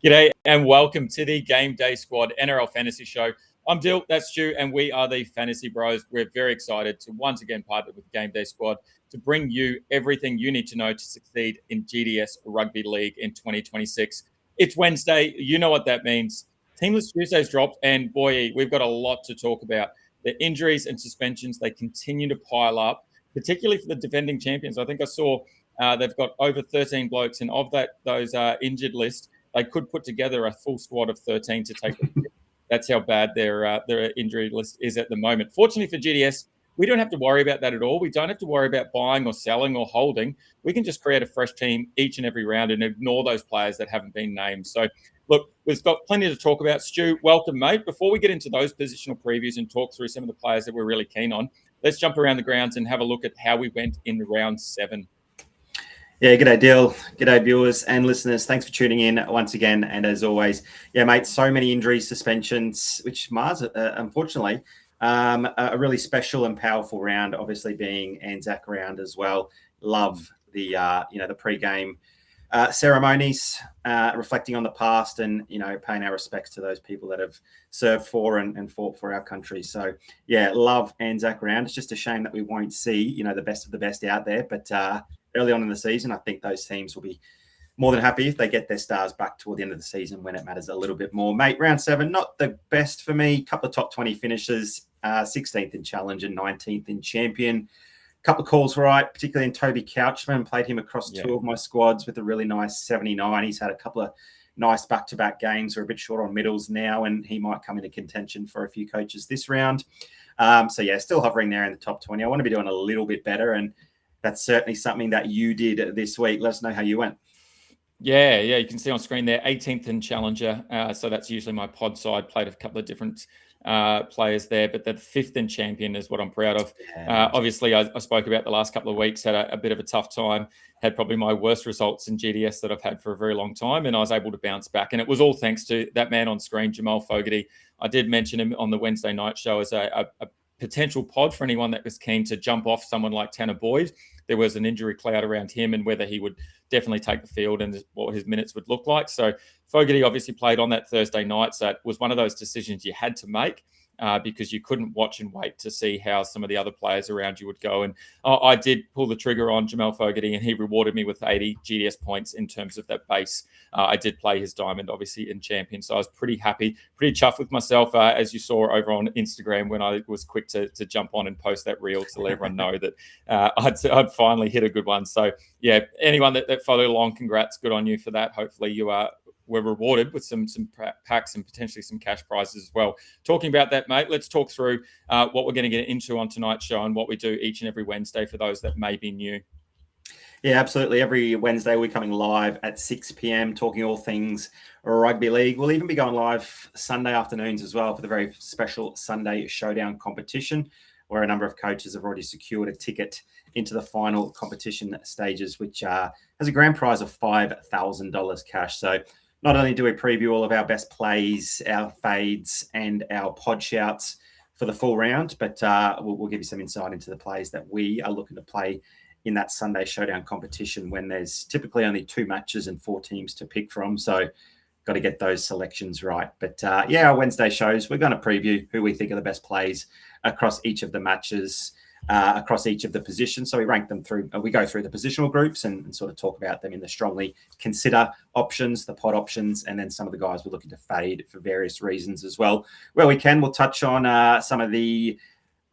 G'day and welcome to the GameDay Squad NRL Fantasy Show. I'm Dyl, that's Stu, and we are the Fantasy Bros. We're very excited to once again partner with GameDay Squad to bring you everything you need to know to succeed in GDS Rugby League in 2026. It's Wednesday. You know what that means. Teamless Tuesdays dropped, and boy, we've got a lot to talk about. The injuries and suspensions, they continue to pile up, particularly for the defending champions. I think I saw they've got over 13 blokes, and of those injured list, they could put together a full squad of 13 to take them. That's how bad their injury list is at the moment. Fortunately for GDS, we don't have to worry about that at all. We don't have to worry about buying or selling or holding. We can just create a fresh team each and every round and ignore those players that haven't been named. So, look, we've got plenty to talk about. Stu, welcome, mate. Before we get into those positional previews and talk through some of the players that we're really keen on, let's jump around the grounds and have a look at how we went in round 7. Yeah, g'day Dyl, g'day viewers and listeners. Thanks for tuning in once again. And as always, yeah, mate, so many injuries, suspensions, which mars, unfortunately, a really special and powerful round, obviously being Anzac round as well. Love the, the pre-game ceremonies, reflecting on the past and, paying our respects to those people that have served for and fought for our country. So, yeah, love Anzac round. It's just a shame that we won't see, the best of the best out there. But early on in the season, I think those teams will be more than happy if they get their stars back toward the end of the season when it matters a little bit more. Mate, round 7, not the best for me. Couple of top 20 finishes, 16th in Challenge and 19th in Champion. Couple of calls right, particularly in Toby Couchman. Played him across two of my squads with a really nice 79. He's had a couple of nice back-to-back games. We're a bit short on middles now, and he might come into contention for a few coaches this round. So, yeah, still hovering there in the top 20. I want to be doing a little bit better, and that's certainly something that you did this week. Let us know how you went. Yeah, you can see on screen there, 18th in Challenger. So that's usually my pod side. Played a couple of different players there, but the 5th in Champion is what I'm proud of. Obviously, I spoke about the last couple of weeks, had a bit of a tough time, had probably my worst results in GDS that I've had for a very long time, and I was able to bounce back. And it was all thanks to that man on screen, Jamal Fogarty. I did mention him on the Wednesday night show as a potential pod for anyone that was keen to jump off someone like Tanner Boyd. There was an injury cloud around him and whether he would definitely take the field and what his minutes would look like. So Fogarty obviously played on that Thursday night. So it was one of those decisions you had to make because you couldn't watch and wait to see how some of the other players around you would go. And I did pull the trigger on Jamal Fogarty, and he rewarded me with 80 GDS points in terms of that base. I did play his diamond, obviously, in Champion. So I was pretty happy, pretty chuffed with myself, as you saw over on Instagram when I was quick to jump on and post that reel to let everyone know that I'd finally hit a good one. So, yeah, anyone that followed along, congrats. Good on you for that. Hopefully you were rewarded with some packs and potentially some cash prizes as well. Talking about that, mate, let's talk through what we're going to get into on tonight's show and what we do each and every Wednesday for those that may be new. Yeah, absolutely. Every Wednesday we're coming live at 6 p.m. talking all things rugby league. We'll even be going live Sunday afternoons as well for the very special Sunday Showdown competition, where a number of coaches have already secured a ticket into the final competition stages, which has a grand prize of $5,000 cash. So not only do we preview all of our best plays, our fades, and our pod shouts for the full round, but we'll give you some insight into the plays that we are looking to play in that Sunday Showdown competition when there's typically only 2 matches and 4 teams to pick from. So got to get those selections right. But our Wednesday shows, we're going to preview who we think are the best plays across each of the matches, across each of the positions. So we rank them through, we go through the positional groups and sort of talk about them in the strongly consider options, the pod options, and then some of the guys we're looking to fade for various reasons as well. Where we can, we'll touch on some of the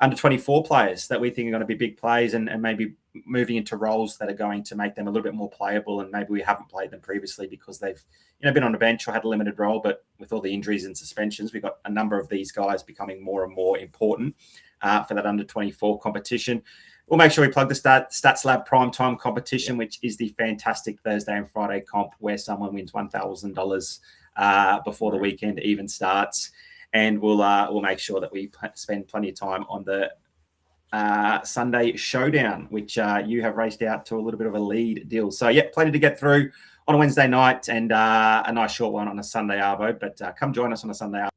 under 24 players that we think are going to be big plays and maybe moving into roles that are going to make them a little bit more playable. And maybe we haven't played them previously because they've been on the bench or had a limited role. But with all the injuries and suspensions, we've got a number of these guys becoming more and more important for that under 24 competition. We'll make sure we plug the Stats Lab Primetime competition, which is the fantastic Thursday and Friday comp where someone wins $1,000 before the weekend even starts. And we'll make sure that we spend plenty of time on the Sunday Showdown, which you have raced out to a little bit of a lead deal. So, yeah, plenty to get through on a Wednesday night and a nice short one on a Sunday arvo. But come join us on a Sunday arvo.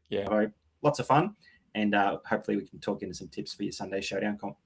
Yeah, lots of fun. And hopefully we can talk into some tips for your Sunday Showdown comp.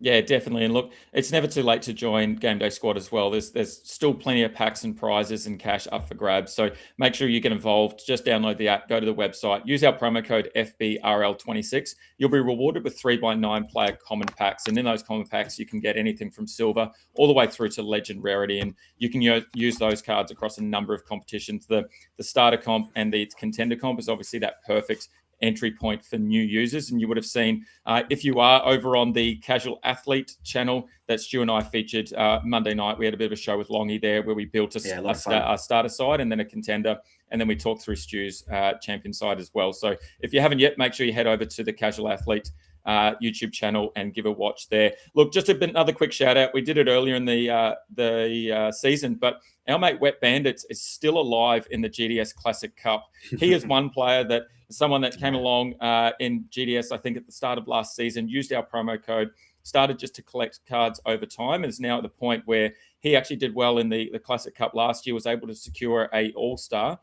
Yeah, definitely. And look, it's never too late to join GameDay Squad as well. There's still plenty of packs and prizes and cash up for grabs. So make sure you get involved. Just download the app, go to the website, use our promo code FBRL26. You'll be rewarded with 3x9 player common packs. And in those common packs, you can get anything from silver all the way through to legend rarity. And you can use those cards across a number of competitions. The starter comp and the contender comp is obviously that perfect entry point for new users. And you would have seen, if you are over on the Casual Athlete channel that Stu and I featured Monday night, we had a bit of a show with Longy there where we built a starter side and then a contender. And then we talked through Stu's champion side as well. So if you haven't yet, make sure you head over to the Casual Athlete YouTube channel and give a watch there. Look, just another quick shout out. We did it earlier in the season, but our mate Wet Bandits is still alive in the GDS Classic Cup. He is one player that someone that came along in GDS, I think at the start of last season, used our promo code, started just to collect cards over time, and is now at the point where he actually did well in the Classic Cup last year, was able to secure a All-Star.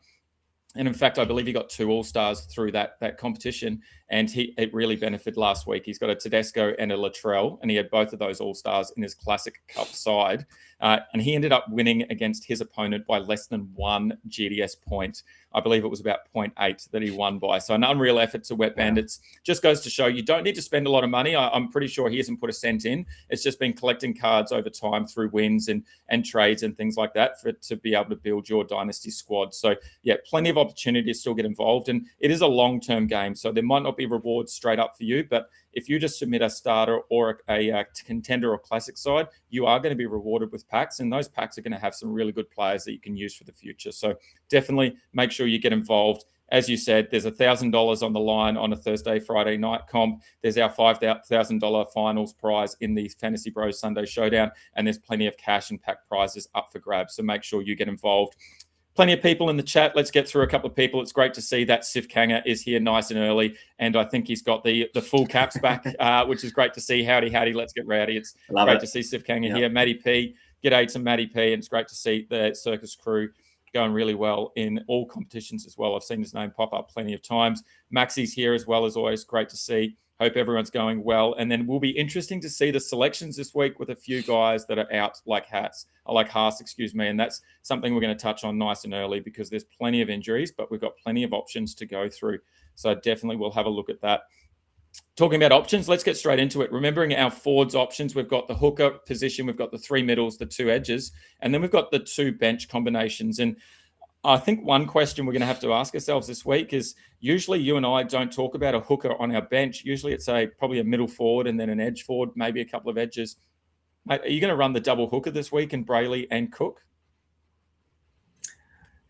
And in fact, I believe he got 2 All-Stars through that competition, and it really benefited last week. He's got a Tedesco and a Latrell, and he had both of those All-Stars in his Classic Cup side. And he ended up winning against his opponent by less than 1 GDS point. I believe it was about 0.8 that he won by. So an unreal effort to Wet Bandits. Just goes to show you don't need to spend a lot of money. I'm pretty sure he hasn't put a cent in. It's just been collecting cards over time through wins and trades and things like that to be able to build your dynasty squad. So yeah, plenty of opportunity to still get involved. And it is a long-term game, so there might not be rewards straight up for you, but if you just submit a starter or a contender or classic side, you are going to be rewarded with packs, and those packs are going to have some really good players that you can use for the future. So definitely make sure you get involved. As you said, there's $1,000 on the line on a Thursday, Friday night comp. There's our $5,000 finals prize in the FantasyBros Sunday Showdown, and there's plenty of cash and pack prizes up for grabs. So make sure you get involved. Plenty of people in the chat. Let's get through a couple of people. It's great to see that Sif Kanga is here nice and early, and I think he's got the full caps back, which is great to see. Howdy, let's get rowdy. It's great to see Sif Kanga here. Matty P, g'day to Matty P, and it's great to see the circus crew going really well in all competitions as well. I've seen his name pop up plenty of times. Maxi's here as well as always. Great to see. Hope everyone's going well. And then will be interesting to see the selections this week with a few guys that are out like Haas, and that's something we're going to touch on nice and early because there's plenty of injuries, but we've got plenty of options to go through. So definitely we'll have a look at that. Talking about options, let's get straight into it. Remembering our forwards options, we've got the hooker position, we've got the 3 middles, the 2 edges, and then we've got the 2 bench combinations. And I think one question we're going to have to ask ourselves this week is usually you and I don't talk about a hooker on our bench. Usually it's probably a middle forward and then an edge forward, maybe a couple of edges. Mate, are you going to run the double hooker this week in Brayley and Cook?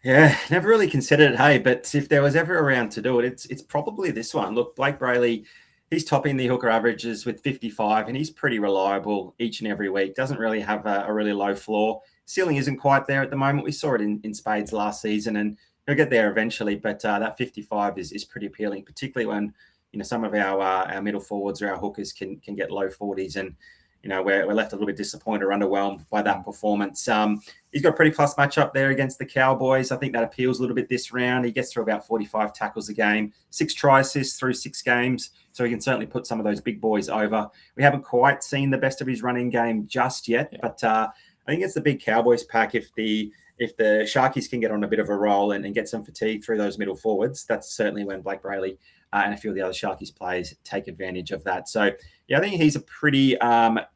Yeah, never really considered it, hey, but if there was ever around to do it, it's probably this one. Look, Blake Brayley, he's topping the hooker averages with 55, and he's pretty reliable each and every week. Doesn't really have a really low floor. Ceiling isn't quite there at the moment. We saw it in spades last season, and he'll get there eventually. But that 55 is pretty appealing, particularly when some of our middle forwards or our hookers can get low 40s, and we're left a little bit disappointed or underwhelmed by that performance. He's got a pretty plus matchup there against the Cowboys. I think that appeals a little bit this round. He gets through about 45 tackles a game, 6 try assists through 6 games, so he can certainly put some of those big boys over. We haven't quite seen the best of his running game just yet, but I think it's the big Cowboys pack. If the Sharkies can get on a bit of a roll and get some fatigue through those middle forwards, that's certainly when Blake Brayley and a few of the other Sharkies players take advantage of that. So, yeah, I think he's a pretty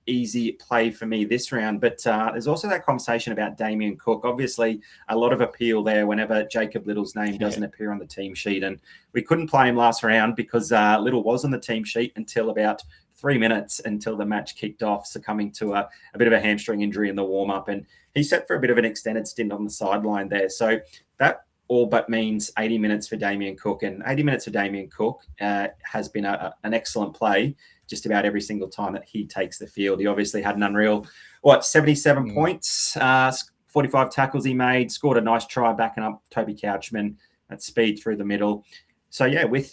easy play for me this round. But there's also that conversation about Damien Cook. Obviously, a lot of appeal there whenever Jacob Little's name doesn't appear on the team sheet. And we couldn't play him last round because Little was on the team sheet until about 3 minutes until the match kicked off, succumbing to a bit of a hamstring injury in the warm-up. And he's set for a bit of an extended stint on the sideline there. So that all but means 80 minutes for Damien Cook. And 80 minutes for Damien Cook has been an excellent play just about every single time that he takes the field. He obviously had an unreal, 77 points, 45 tackles he made, scored a nice try backing up Toby Couchman at speed through the middle. So, yeah, with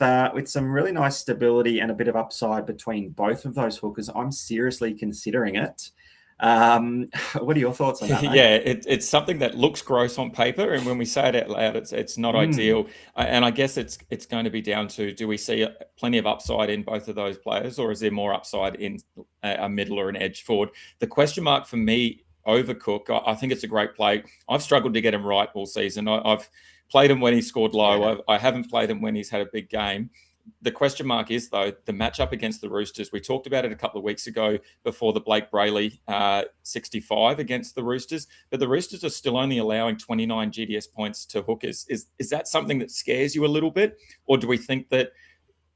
some really nice stability and a bit of upside between both of those hookers, I'm seriously considering it. What are your thoughts on that, mate? Yeah, it's something that looks gross on paper, and when we say it out loud, it's not ideal. And I guess it's going to be down to, do we see plenty of upside in both of those players, or is there more upside in a middle or an edge forward. The question mark for me over Cook, I think it's a great play. I've struggled to get him right all season. I've played him when he scored low. Yeah. I haven't played him when he's had a big game. The question mark is, though, the matchup against the Roosters. We talked about it a couple of weeks ago before the Blake Brayley 65 against the Roosters, but the Roosters are still only allowing 29 GDS points to hookers. Is that something that scares you a little bit? Or do we think that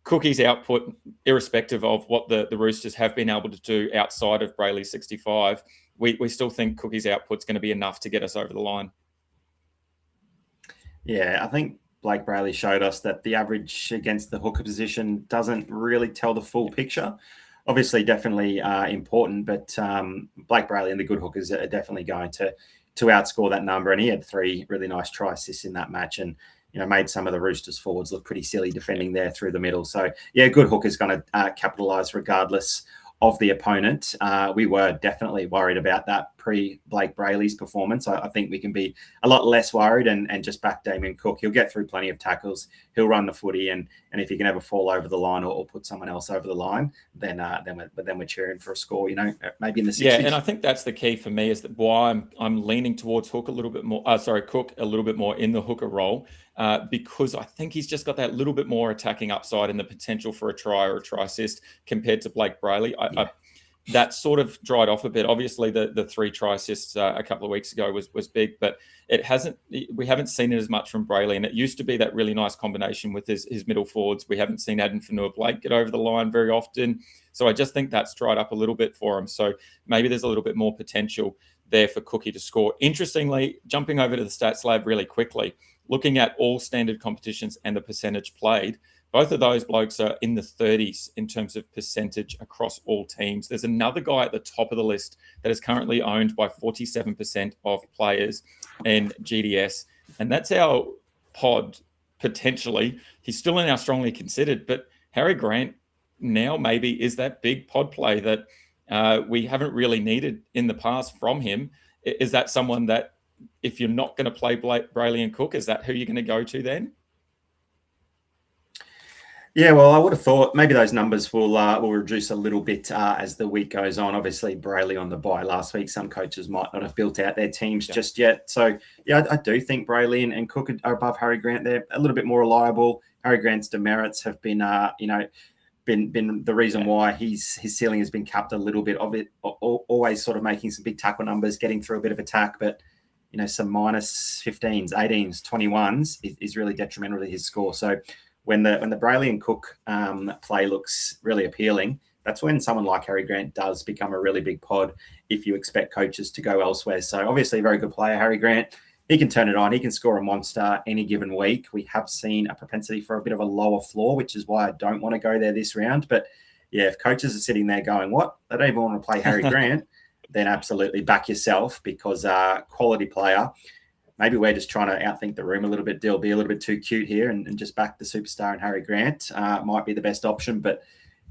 Cookie's output, irrespective of what the Roosters have been able to do outside of Brayley 65, we still think Cookie's output's going to be enough to get us over the line? Yeah, I think Blake Brayley showed us that the average against the hooker position doesn't really tell the full picture. Obviously, definitely important, but Blake Brayley and the good hookers are definitely going to outscore that number. And he had 3 really nice try assists in that match, and made some of the Roosters forwards look pretty silly defending there through the middle. So yeah, good hooker's going to capitalise regardless of the opponent. We were definitely worried about that pre-Blake Brayley's performance. I think we can be a lot less worried and just back Damien Cook. He'll get through plenty of tackles. He'll run the footy, and if he can ever fall over the line or put someone else over the line, then we're cheering for a score. Maybe in the 60s. Yeah, and I think that's the key for me, is that why I'm leaning towards Cook a little bit more in the hooker role, because I think he's just got that little bit more attacking upside and the potential for a try or a try assist compared to Blake Brayley. That sort of dried off a bit. Obviously, the 3 try assists a couple of weeks ago was big, but we haven't seen it as much from Brayley. And it used to be that really nice combination with his middle forwards. We haven't seen Addin Fanua-Blake get over the line very often. So I just think that's dried up a little bit for him. So maybe there's a little bit more potential there for Cookie to score. Interestingly, jumping over to the Stats Lab really quickly, looking at all standard competitions and the percentage played, both of those blokes are in the 30s in terms of percentage across all teams. There's another guy at the top of the list that is currently owned by 47% of players in GDS, and that's our pod, potentially. He's still in our strongly considered, but Harry Grant now maybe is that big pod play that we haven't really needed in the past from him. Is that someone that, if you're not going to play Brayley and Cook, is that who you're going to go to then? Yeah, well, I would have thought maybe those numbers will reduce a little bit as the week goes on. Obviously, Brayley on the bye last week. Some coaches might not have built out their teams just yet. So, yeah, I do think Brayley and Cook are above Harry Grant. They're a little bit more reliable. Harry Grant's demerits have been, been the reason why his ceiling has been capped a little bit of it. Always sort of making some big tackle numbers, getting through a bit of attack, but some minus 15s, 18s, 21s is really detrimental to his score. So when the Brayley and Cook play looks really appealing, that's when someone like Harry Grant does become a really big pod if you expect coaches to go elsewhere. So obviously a very good player, Harry Grant. He can turn it on. He can score a monster any given week. We have seen a propensity for a bit of a lower floor, which is why I don't want to go there this round. But yeah, if coaches are sitting there going, what? They don't even want to play Harry Grant, then absolutely back yourself, because quality player. Maybe we're just trying to outthink the room a little bit. Dyl, be a little bit too cute here and just back the superstar and Harry Grant might be the best option. But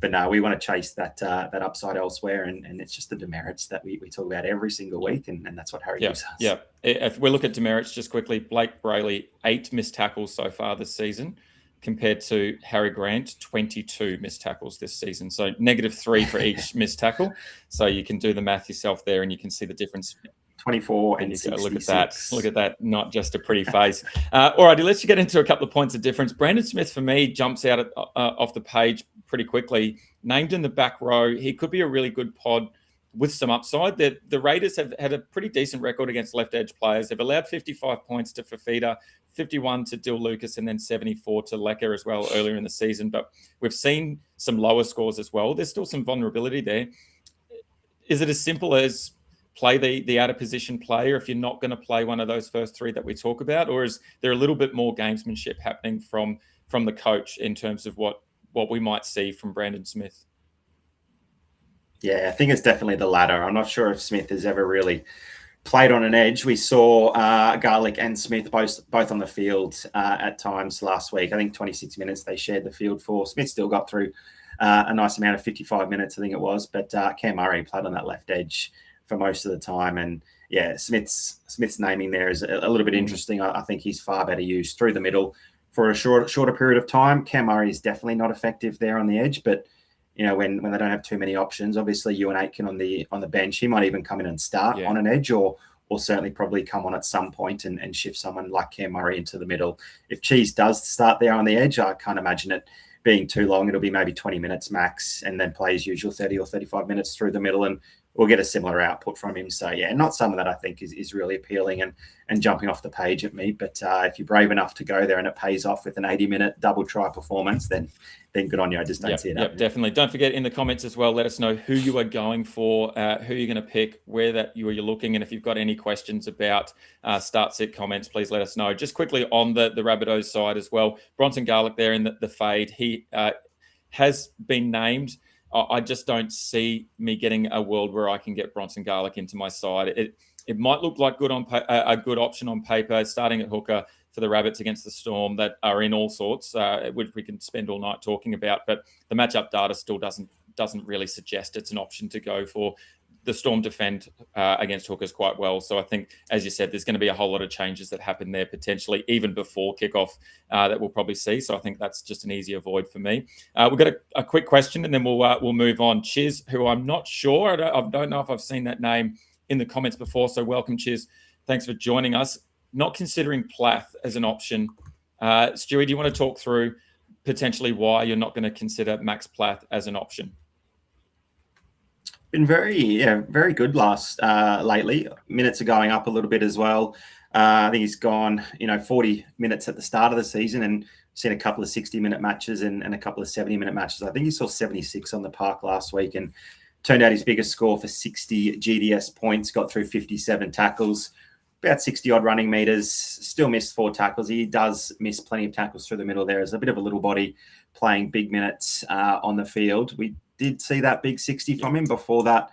no, we want to chase that upside elsewhere. And it's just the demerits that we talk about every single week. And that's what Harry gives us. Yeah. If we look at demerits just quickly, Blake Brayley, 8 missed tackles so far this season, compared to Harry Grant, 22 missed tackles this season. So -3 for each missed tackle. So you can do the math yourself there and you can see the difference. 24 and 66. Look at that. Not just a pretty face. All righty, let's get into a couple of points of difference. Brandon Smith, for me, jumps out off the page pretty quickly. Named in the back row, he could be a really good pod with some upside. The Raiders have had a pretty decent record against left edge players. They've allowed 55 points to Fafita, 51 to Dill Lucas, and then 74 to Lecker as well earlier in the season. But we've seen some lower scores as well. There's still some vulnerability there. Is it as simple as play the out of position player if you're not going to play one of those first 3 that we talk about, or is there a little bit more gamesmanship happening from the coach in terms of what we might see from Brandon Smith? Yeah, I think it's definitely the latter. I'm not sure if Smith has ever really played on an edge. We saw Garlick and Smith both on the field at times last week. I think 26 minutes they shared the field for. Smith still got through a nice amount of 55 minutes, I think it was, but Cam Murray played on that left edge for most of the time. And yeah, Smith's naming there is a little bit interesting. I think he's far better used through the middle for a shorter period of time. Cam Murray is definitely not effective there on the edge, but when they don't have too many options. Obviously, Ewan Aitken on the bench, he might even come in and start on an edge, or certainly probably come on at some point and shift someone like Cam Murray into the middle. If Cheese does start there on the edge, I can't imagine it being too long. It'll be maybe 20 minutes max, and then play as usual 30 or 35 minutes through the middle, and we'll get a similar output from him. So, yeah, not someone that I think is really appealing and jumping off the page at me. But if you're brave enough to go there and it pays off with an 80-minute double try performance, then good on you. I just don't see it. Yep, definitely. Don't forget in the comments as well, let us know who you are going for, who you're going to pick, where that you're looking. And if you've got any questions about start sit comments, please let us know. Just quickly on the Rabbitohs side as well, Bronson Garlick there in the fade. He has been named. I just don't see me getting a world where I can get Bronson Garlick into my side. It might look like a good option on paper, starting at hooker for the Rabbits against the Storm that are in all sorts, which we can spend all night talking about. But the matchup data still doesn't really suggest it's an option to go for. The Storm defend against hookers quite well. So I think, as you said, there's going to be a whole lot of changes that happen there potentially even before kickoff that we'll probably see. So I think that's just an easy avoid for me. We've got a quick question and then we'll move on. Chiz, who I'm not sure, I don't know if I've seen that name in the comments before. So welcome, Chiz. Thanks for joining us. Not considering Plath as an option. Stewie, do you want to talk through potentially why you're not going to consider Max Plath as an option? Been very good lately. Minutes are going up a little bit as well. I think he's gone 40 minutes at the start of the season, and seen a couple of 60-minute matches and a couple of 70-minute matches. I think he saw 76 on the park last week and turned out his biggest score for 60 GDS points, got through 57 tackles, about 60 odd running meters, still missed 4 tackles. He does miss plenty of tackles through the middle there. As a bit of a little body playing big minutes on the field. We did see that big 60 from him. Before that,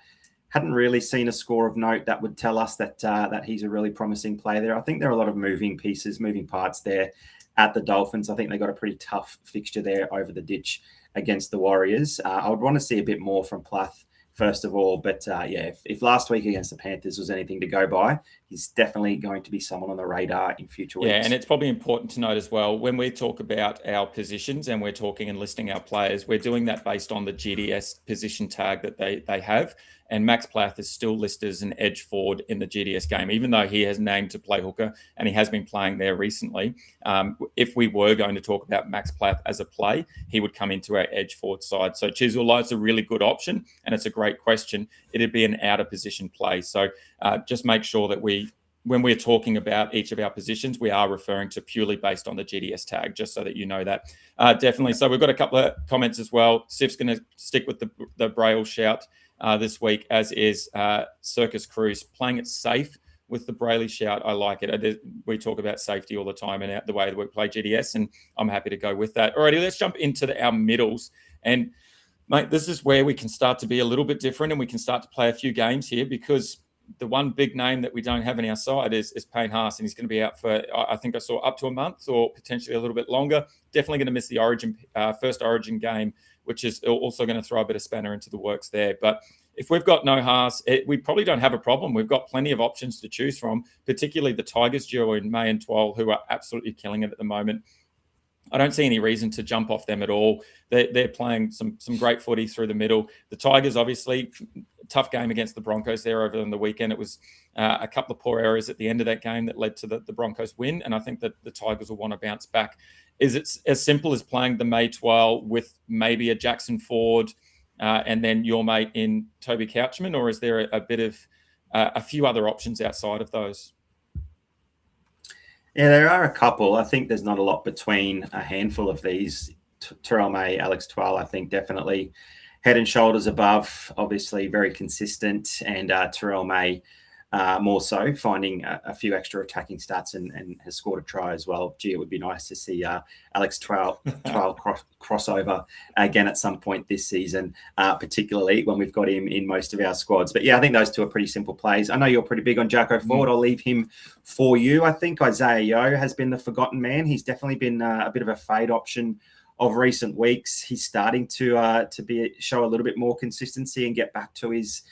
hadn't really seen a score of note that would tell us that he's a really promising player there. I think there are a lot of moving parts there at the Dolphins. I think they got a pretty tough fixture there over the ditch against the Warriors. I would want to see a bit more from Plath, first of all. But if last week against the Panthers was anything to go by, he's definitely going to be someone on the radar in future weeks. Yeah, and it's probably important to note as well, when we talk about our positions and we're talking and listing our players, we're doing that based on the GDS position tag that they have. And Max Plath is still listed as an edge forward in the GDS game, even though he has named to play hooker and he has been playing there recently. If we were going to talk about Max Plath as a play, he would come into our edge forward side. So Chisel is a really good option, and it's a great question. It'd be an out of position play. So just make sure that when we're talking about each of our positions, we are referring to purely based on the GDS tag, just so that you know that. Definitely. So we've got a couple of comments as well. Sif's going to stick with the Braille shout this week, as is Circus Cruise, playing it safe with the Braille shout. I like it. We talk about safety all the time and the way that we play GDS, and I'm happy to go with that. Alrighty, let's jump into our middles. And mate, this is where we can start to be a little bit different, and we can start to play a few games here, because the one big name that we don't have in our side is Payne Haas, and he's going to be out for, I think I saw, up to a month or potentially a little bit longer. Definitely going to miss the first Origin game, which is also going to throw a bit of spanner into the works there. But if we've got no Haas, we probably don't have a problem. We've got plenty of options to choose from, particularly the Tigers duo in May and Twal, who are absolutely killing it at the moment. I don't see any reason to jump off them at all. They're playing some great footy through the middle. The Tigers, obviously, tough game against the Broncos there over the weekend. It was a couple of poor errors at the end of that game that led to the Broncos win, and I think that the Tigers will want to bounce back. Is it as simple as playing the May Twal with maybe a Jackson Ford and then your mate in Toby Couchman, or is there a bit of a few other options outside of those? Yeah, there are a couple. I think there's not a lot between a handful of these. Terrell May, Alex Twal, I think definitely head and shoulders above, obviously very consistent, and Terrell May more so, finding a few extra attacking stats and has scored a try as well. Gee, it would be nice to see Alex Twal crossover again at some point this season, particularly when we've got him in most of our squads. But yeah, I think those two are pretty simple plays. I know you're pretty big on Jacko Ford. I'll leave him for you. I think Isaiah Yeo has been the forgotten man. He's definitely been a bit of a fade option of recent weeks. He's starting to show a little bit more consistency and get back to his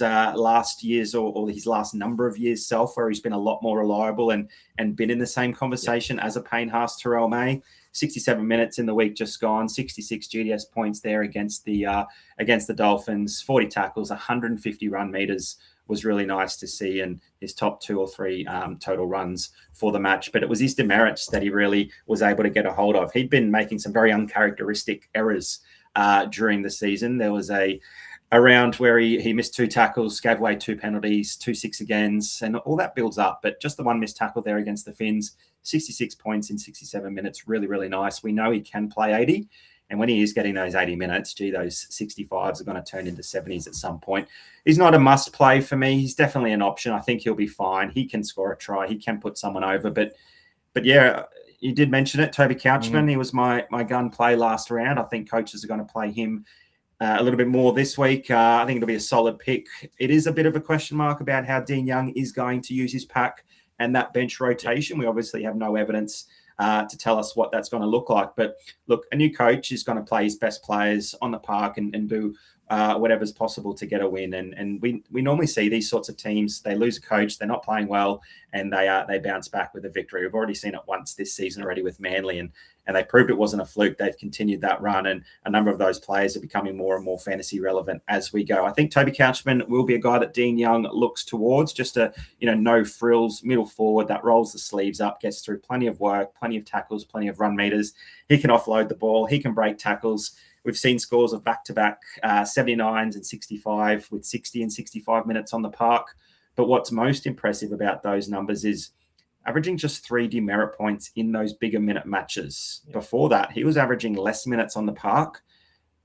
last years or his last number of years self, where he's been a lot more reliable and been in the same conversation as a Payne Haas, Terrell May. 67 minutes in the week just gone, 66 GDS points there against the Dolphins, 40 tackles, 150 run meters was really nice to see, and his top 2 or 3 total runs for the match. But it was his demerits that he really was able to get a hold of. He'd been making some very uncharacteristic errors during the season. There was a round where he missed 2 tackles, gave away 2 penalties, 2 6-agains, and all that builds up. But just the one missed tackle there against the Finns, 66 points in 67 minutes, really, really nice. We know he can play 80. And when he is getting those 80 minutes, those 65s are going to turn into 70s at some point. He's not a must play for me. He's definitely an option. I think he'll be fine. He can score a try. He can put someone over. But yeah, you did mention it, Toby Couchman. He was my gun play last round. I think coaches are going to play him a little bit more this week. I think it'll be a solid pick. It is a bit of a question mark about how Dean Young is going to use his pack and that bench rotation. We obviously have no evidence to tell us what that's going to look like. But look, a new coach is going to play his best players on the park and do whatever's possible to get a win. And we normally see these sorts of teams, they lose a coach, they're not playing well, and they bounce back with a victory. We've already seen it once this season already with Manly, and they proved it wasn't a fluke. They've continued that run, and a number of those players are becoming more and more fantasy relevant as we go. I think Toby Couchman will be a guy that Dean Young looks towards, just a no frills middle forward that rolls the sleeves up, gets through plenty of work, plenty of tackles, plenty of run meters. He can offload the ball. He can break tackles. We've seen scores of back-to-back 79s and 65 with 60 and 65 minutes on the park. But what's most impressive about those numbers is averaging just 3 demerit points in those bigger minute matches. Yeah. Before that, he was averaging less minutes on the park,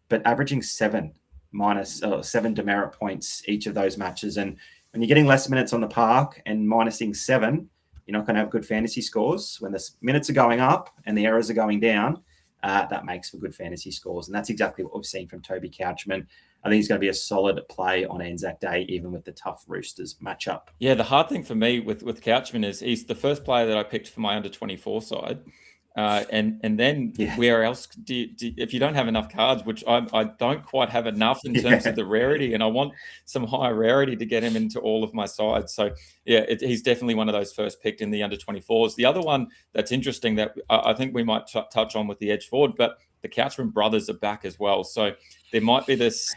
but averaging 7 demerit points each of those matches. And when you're getting less minutes on the park and minusing 7, you're not going to have good fantasy scores. When the minutes are going up and the errors are going down, that makes for good fantasy scores. And that's exactly what we've seen from Toby Couchman. I think he's going to be a solid play on Anzac Day, even with the tough Roosters matchup. Yeah, the hard thing for me with Couchman is he's the first player that I picked for my under-24 side. And then where else if you don't have enough cards, which I don't quite have enough in terms of the rarity, and I want some higher rarity to get him into all of my sides. So yeah, he's definitely one of those first picked in the under-24s. The other one that's interesting that I think we might touch on with the edge forward, but the Couchman brothers are back as well. So there might be this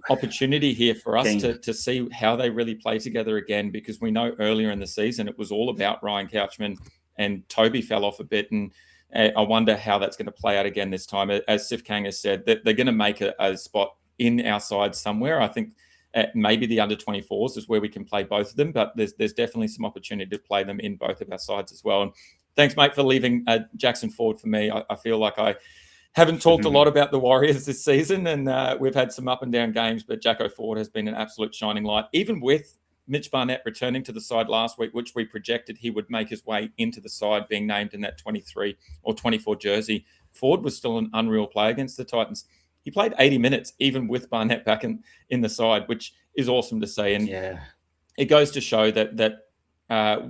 opportunity here for us to see how they really play together again, because we know earlier in the season it was all about Ryan Couchman, and Toby fell off a bit. And I wonder how that's going to play out again this time. As Sif Kang has said, that they're going to make a spot in our side somewhere. I think maybe the under-24s is where we can play both of them, but there's definitely some opportunity to play them in both of our sides as well. And thanks, mate, for leaving Jackson Ford for me. I feel like I haven't talked a lot about the Warriors this season, and we've had some up and down games, but Jacko Ford has been an absolute shining light, even with Mitch Barnett returning to the side last week, which we projected he would make his way into the side, being named in that 23 or 24 jersey. Ford was still an unreal play against the Titans. He played 80 minutes, even with Barnett back in the side, which is awesome to see. And it goes to show that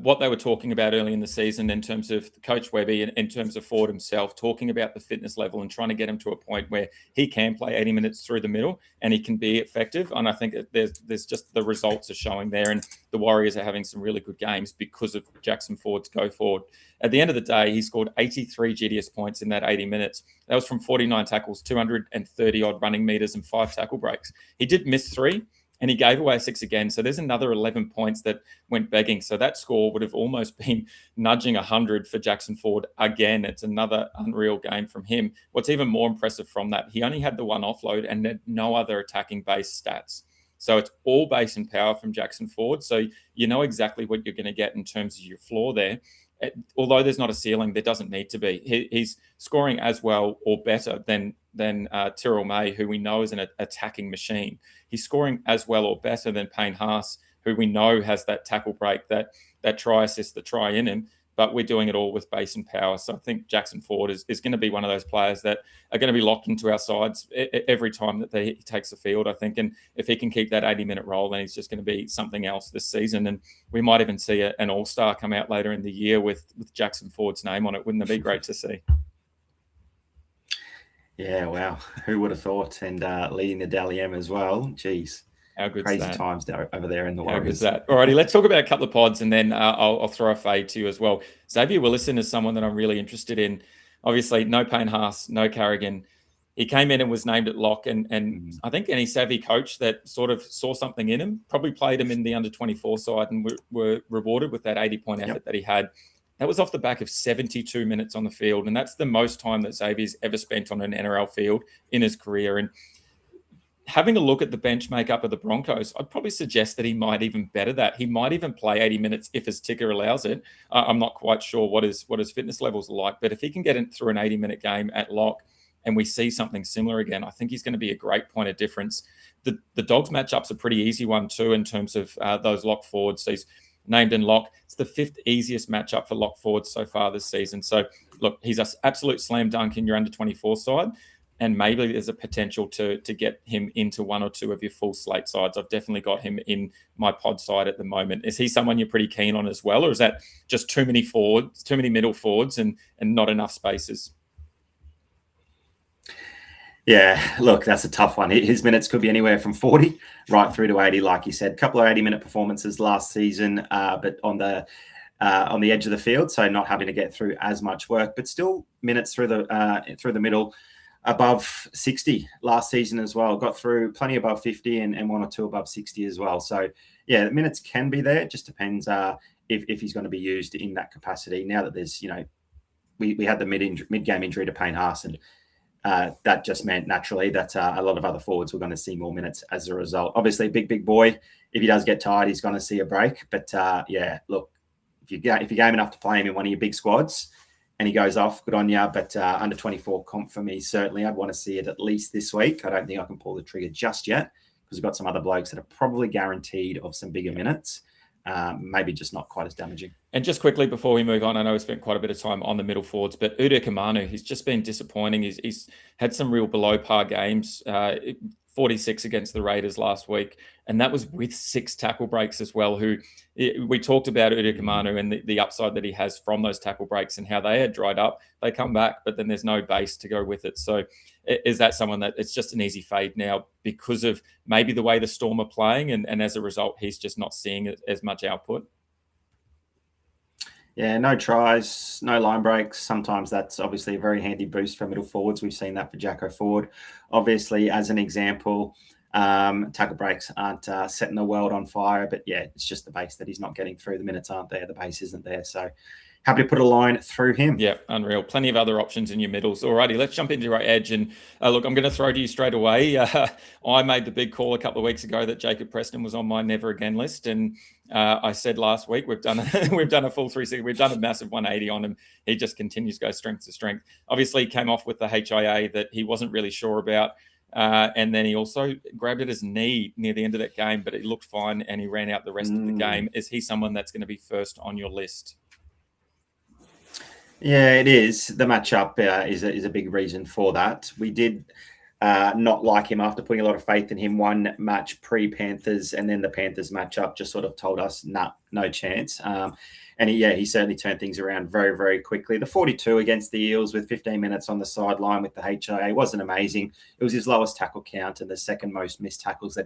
what they were talking about early in the season in terms of Coach Webby and in terms of Ford himself, talking about the fitness level and trying to get him to a point where he can play 80 minutes through the middle and he can be effective. And I think there's just the results are showing there, and the Warriors are having some really good games because of Jackson Ford's go forward. At the end of the day, he scored 83 GDS points in that 80 minutes. That was from 49 tackles, 230 odd running meters and 5 tackle breaks. He did miss 3. And he gave away 6 again. So there's another 11 points that went begging. So that score would have almost been nudging 100 for Jackson Ford again. It's another unreal game from him. What's even more impressive from that, he only had the 1 offload and had no other attacking base stats. So it's all base and power from Jackson Ford. So you know exactly what you're going to get in terms of your floor there. Although there's not a ceiling, there doesn't need to be. He's scoring as well or better than Tyrrell May, who we know is an attacking machine. He's scoring as well or better than Payne Haas, who we know has that tackle break, that try assist, the try in him. But we're doing it all with base and power. So I think Jackson Ford is going to be one of those players that are going to be locked into our sides every time that he takes the field, I think. And if he can keep that 80-minute role, then he's just going to be something else this season. And we might even see an all-star come out later in the year with Jackson Ford's name on it. Wouldn't it be great to see? Yeah, wow. Who would have thought? And leading the Dally M as well. Jeez. How good Crazy that? Times over there in the Warriors. How good is that? Alrighty, let's talk about a couple of pods, and then I'll throw a fade to you as well. Xavier Willison is someone that I'm really interested in. obviously no Payne Haas, no Carrigan. He came in and was named at lock, and I think any savvy coach that sort of saw something in him probably played him in the under-24 side and were rewarded with that 80-point effort that he had. That was off the back of 72 minutes on the field, and that's the most time that Xavier's ever spent on an NRL field in his career. And having a look at the bench makeup of the Broncos, I'd probably suggest that he might even better that. He might even play 80 minutes if his ticker allows it. I'm not quite sure what his fitness levels are like, but if he can get it through an 80-minute game at lock, and we see something similar again, I think he's going to be a great point of difference. The Dogs matchup's a pretty easy one too in terms of those lock forwards. So he's named in lock. It's the 5th easiest matchup for lock forwards so far this season. So look, he's an absolute slam dunk in your under-24 side, and maybe there's a potential to get him into one or two of your full slate sides. I've definitely got him in my pod side at the moment. Is he someone you're pretty keen on as well, or is that just too many forwards, too many middle forwards, and not enough spaces? Yeah, look, that's a tough one. His minutes could be anywhere from 40 right through to 80, like you said. A couple of 80-minute performances last season, but on the edge of the field, so not having to get through as much work, but still minutes through the middle, above 60 last season as well. Got through plenty above 50 and one or two above 60 as well. So yeah, the minutes can be there. It just depends if he's going to be used in that capacity. Now that there's, we had the mid-game injury to Payne Haas, and that just meant naturally that a lot of other forwards were going to see more minutes as a result. Obviously, big boy, if he does get tired, he's going to see a break. But yeah, look, if you're game enough to play him in one of your big squads and he goes off, good on you. But under 24 comp for me, certainly I'd want to see it at least this week. I don't think I can pull the trigger just yet because we've got some other blokes that are probably guaranteed of some bigger minutes. Maybe just not quite as damaging. And just quickly before we move on, I know we spent quite a bit of time on the middle forwards, but Udo Kamanu, he's just been disappointing. He's had some real below par games, 46 against the Raiders last week, and that was with 6 tackle breaks as well. We talked about Udo Kamanu and the upside that he has from those tackle breaks and how they had dried up. They come back, but then there's no base to go with it. So is that someone that it's just an easy fade now because of maybe the way the Storm are playing, and as a result, he's just not seeing as much output? Yeah, no tries, no line breaks. Sometimes that's obviously a very handy boost for middle forwards. We've seen that for Jacko Ford. Obviously, as an example, tackle breaks aren't setting the world on fire. But yeah, it's just the base that he's not getting through. The minutes aren't there. The base isn't there. So happy to put a line through him. Yeah, unreal. Plenty of other options in your middles. Alrighty, let's jump into our edge. And look, I'm going to throw to you straight away. I made the big call a couple of weeks ago that Jacob Preston was on my never again list. And I said last week, we've done a full 360. We've done a massive 180 on him. He just continues to go strength to strength. Obviously, he came off with the HIA that he wasn't really sure about. And then he also grabbed at his knee near the end of that game, but he looked fine and he ran out the rest of the game. Is he someone that's going to be first on your list? Yeah, it is. The matchup is a big reason for that. We did not like him after putting a lot of faith in him one match pre-Panthers, and then the Panthers matchup just sort of told us, nah, no chance. And he certainly turned things around very, very quickly. The 42 against the Eels with 15 minutes on the sideline with the HIA wasn't amazing. It was his lowest tackle count and the second most missed tackles that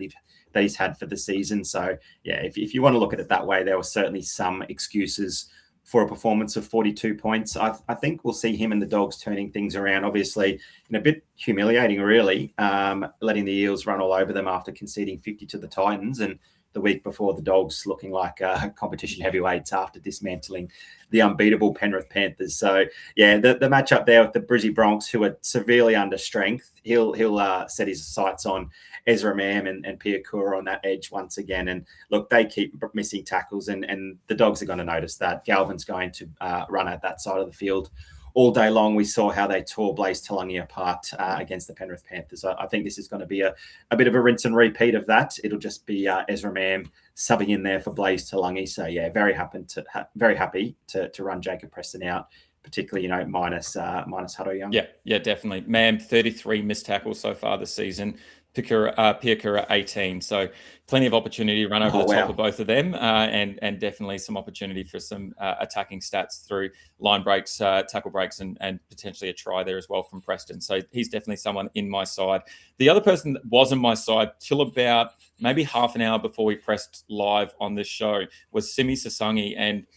he's had for the season. So, yeah, if you want to look at it that way, there were certainly some excuses for a performance of 42 points. I think we'll see him and the Dogs turning things around, obviously, a bit humiliating, really, letting the Eels run all over them after conceding 50 to the Titans, and the week before the Dogs looking like competition heavyweights after dismantling the unbeatable Penrith Panthers. So, yeah, the matchup there with the Brizzy Bronx, who are severely under strength, he'll set his sights on Ezra Mam and Piakura on that edge once again. And look, they keep missing tackles, and the Dogs are going to notice that. Galvin's going to run at that side of the field all day long. We saw how they tore Blaze Talangi apart against the Penrith Panthers. I think this is going to be a bit of a rinse and repeat of that. It'll just be Ezra Mam subbing in there for Blaze Talangi. So yeah, very happy to run Jacob Preston out, particularly minus Hutto Young. Yeah, definitely. Mam 33 missed tackles so far this season. Piakura 18. So plenty of opportunity to run over the top of both of them, and definitely some opportunity for some attacking stats through line breaks, tackle breaks, and potentially a try there as well from Preston. So he's definitely someone in my side. The other person that was in my side till about maybe half an hour before we pressed live on this show was Simi Sasangi, and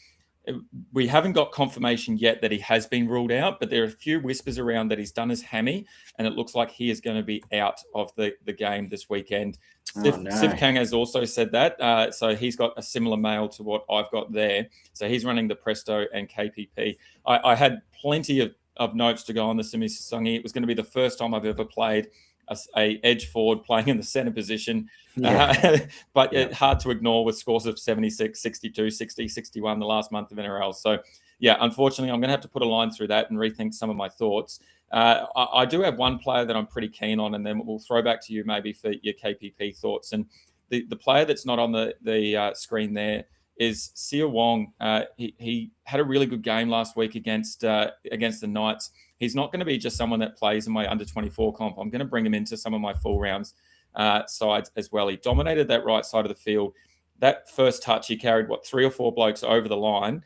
we haven't got confirmation yet that he has been ruled out, but there are a few whispers around that he's done his hammy, and it looks like he is going to be out of the game this weekend. Sif Kang has also said that, so he's got a similar mail to what I've got there. So he's running the Presto and KPP. I had plenty of notes to go on the Simi Sasangi. It was going to be the first time I've ever played a edge forward playing in the center position. But it's hard to ignore with scores of 76, 62, 60, 61 the last month of NRL. So, yeah, unfortunately, I'm going to have to put a line through that and rethink some of my thoughts. I do have one player that I'm pretty keen on, and then we'll throw back to you maybe for your KPP thoughts. And the player that's not on the screen there is Sia Wong. He had a really good game last week against the Knights. He's not going to be just someone that plays in my under-24 comp. I'm going to bring him into some of my full rounds sides as well. He dominated that right side of the field. That first touch, he carried, 3 or 4 blokes over the line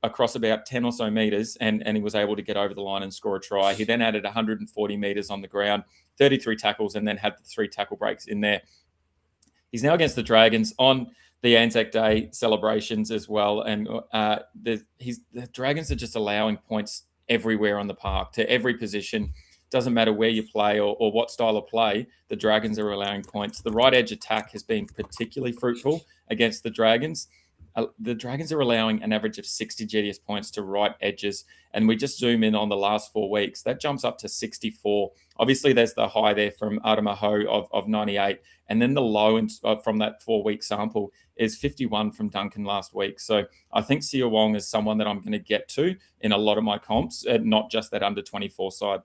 across about 10 or so meters, and he was able to get over the line and score a try. He then added 140 meters on the ground, 33 tackles, and then had the 3 tackle breaks in there. He's now against the Dragons on the Anzac Day celebrations as well. And the Dragons are just allowing points everywhere on the park, to every position. Doesn't matter where you play or what style of play, the Dragons are allowing points. The right edge attack has been particularly fruitful against the Dragons. The Dragons are allowing an average of 60 GDS points to right edges. And we just zoom in on the last 4 weeks. That jumps up to 64. Obviously, there's the high there from Adamaho of 98. And then the low from that 4-week sample is 51 from Duncan last week. So I think Sia Wong is someone that I'm going to get to in a lot of my comps, not just that under 24 side.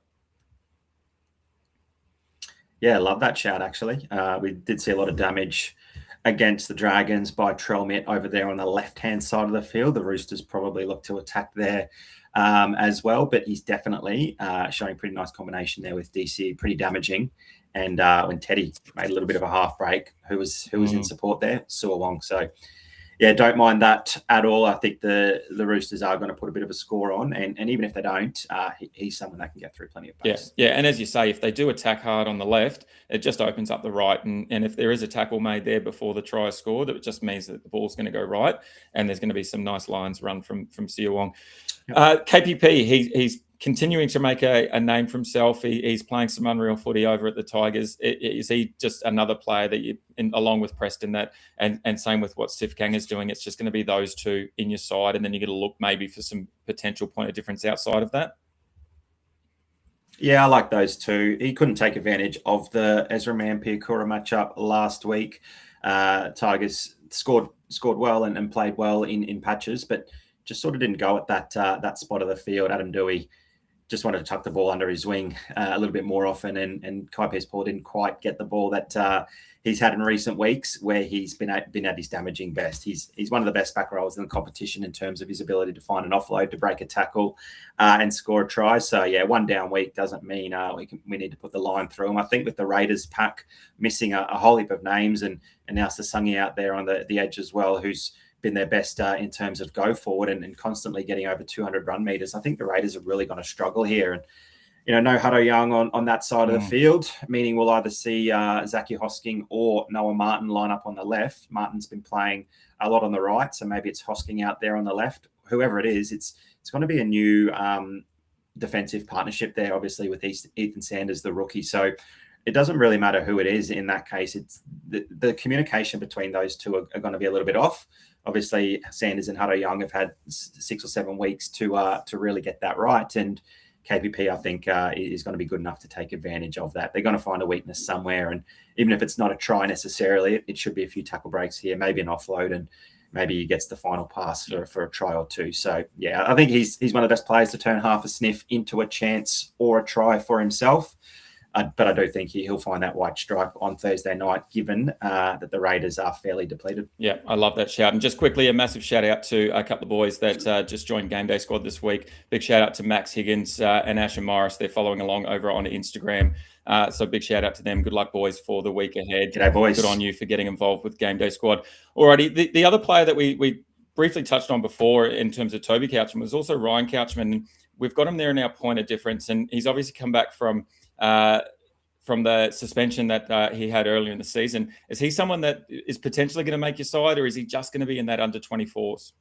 Yeah, I love that shout, actually. We did see a lot of damage against the Dragons by Trelmit over there on the left-hand side of the field. The Roosters probably look to attack there as well, but he's definitely showing pretty nice combination there with DC, pretty damaging. And when Teddy made a little bit of a half break, who was in support there? Sia Wong. So, yeah, don't mind that at all. I think the Roosters are going to put a bit of a score on, and even if they don't, he's someone that can get through plenty of pace. Yeah, and as you say, if they do attack hard on the left, it just opens up the right, and if there is a tackle made there before the try is scored, it just means that the ball's going to go right, and there's going to be some nice lines run from Sia Wong. Yep. KPP, he's continuing to make a name for himself. He's playing some unreal footy over at the Tigers. Is he just another player that along with Preston, and same with what Sif Kang is doing? It's just going to be those two in your side, and then you're going to look maybe for some potential point of difference outside of that. Yeah, I like those two. He couldn't take advantage of the Ezra Mampiakura matchup last week. Tigers scored well and played well in patches, but just sort of didn't go at that spot of the field. Adam Dewey just wanted to tuck the ball under his wing a little bit more often, and Kai Pearce-Paul didn't quite get the ball that he's had in recent weeks, where he's been at his damaging best. He's one of the best back rowers in the competition in terms of his ability to find an offload, to break a tackle, and score a try. So yeah, one down week doesn't mean we need to put the line through him. I think with the Raiders pack missing a whole heap of names, and now Sasangi out there on the edge as well, who's been their best in terms of go forward and constantly getting over 200 run meters. I think the Raiders are really going to struggle here. And, no Hutto Young on that side of the field, meaning we'll either see Zachy Hosking or Noah Martin line up on the left. Martin's been playing a lot on the right, so maybe it's Hosking out there on the left. Whoever it is, it's going to be a new defensive partnership there, obviously, with Ethan Sanders, the rookie. So it doesn't really matter who it is in that case. It's the communication between those two are going to be a little bit off. Obviously, Sanders and Hutto Young have had 6 or 7 weeks to really get that right. And KPP, I think, is going to be good enough to take advantage of that. They're going to find a weakness somewhere. And even if it's not a try necessarily, it should be a few tackle breaks here, maybe an offload, and maybe he gets the final pass for a try or two. So, yeah, I think he's one of the best players to turn half a sniff into a chance or a try for himself. But I do think he'll find that white stripe on Thursday night, given that the Raiders are fairly depleted. Yeah, I love that shout. And just quickly, a massive shout out to a couple of boys that just joined GameDay Squad this week. Big shout out to Max Higgins and Asher Morris. They're following along over on Instagram. So big shout out to them. Good luck, boys, for the week ahead. G'day, boys. Good on you for getting involved with GameDay Squad. Alrighty, the other player that we briefly touched on before in terms of Toby Couchman was also Ryan Couchman. We've got him there in our point of difference, and he's obviously come back from the suspension that he had earlier in the season. Is he someone that is potentially going to make your side, or is he just going to be in that under 24s?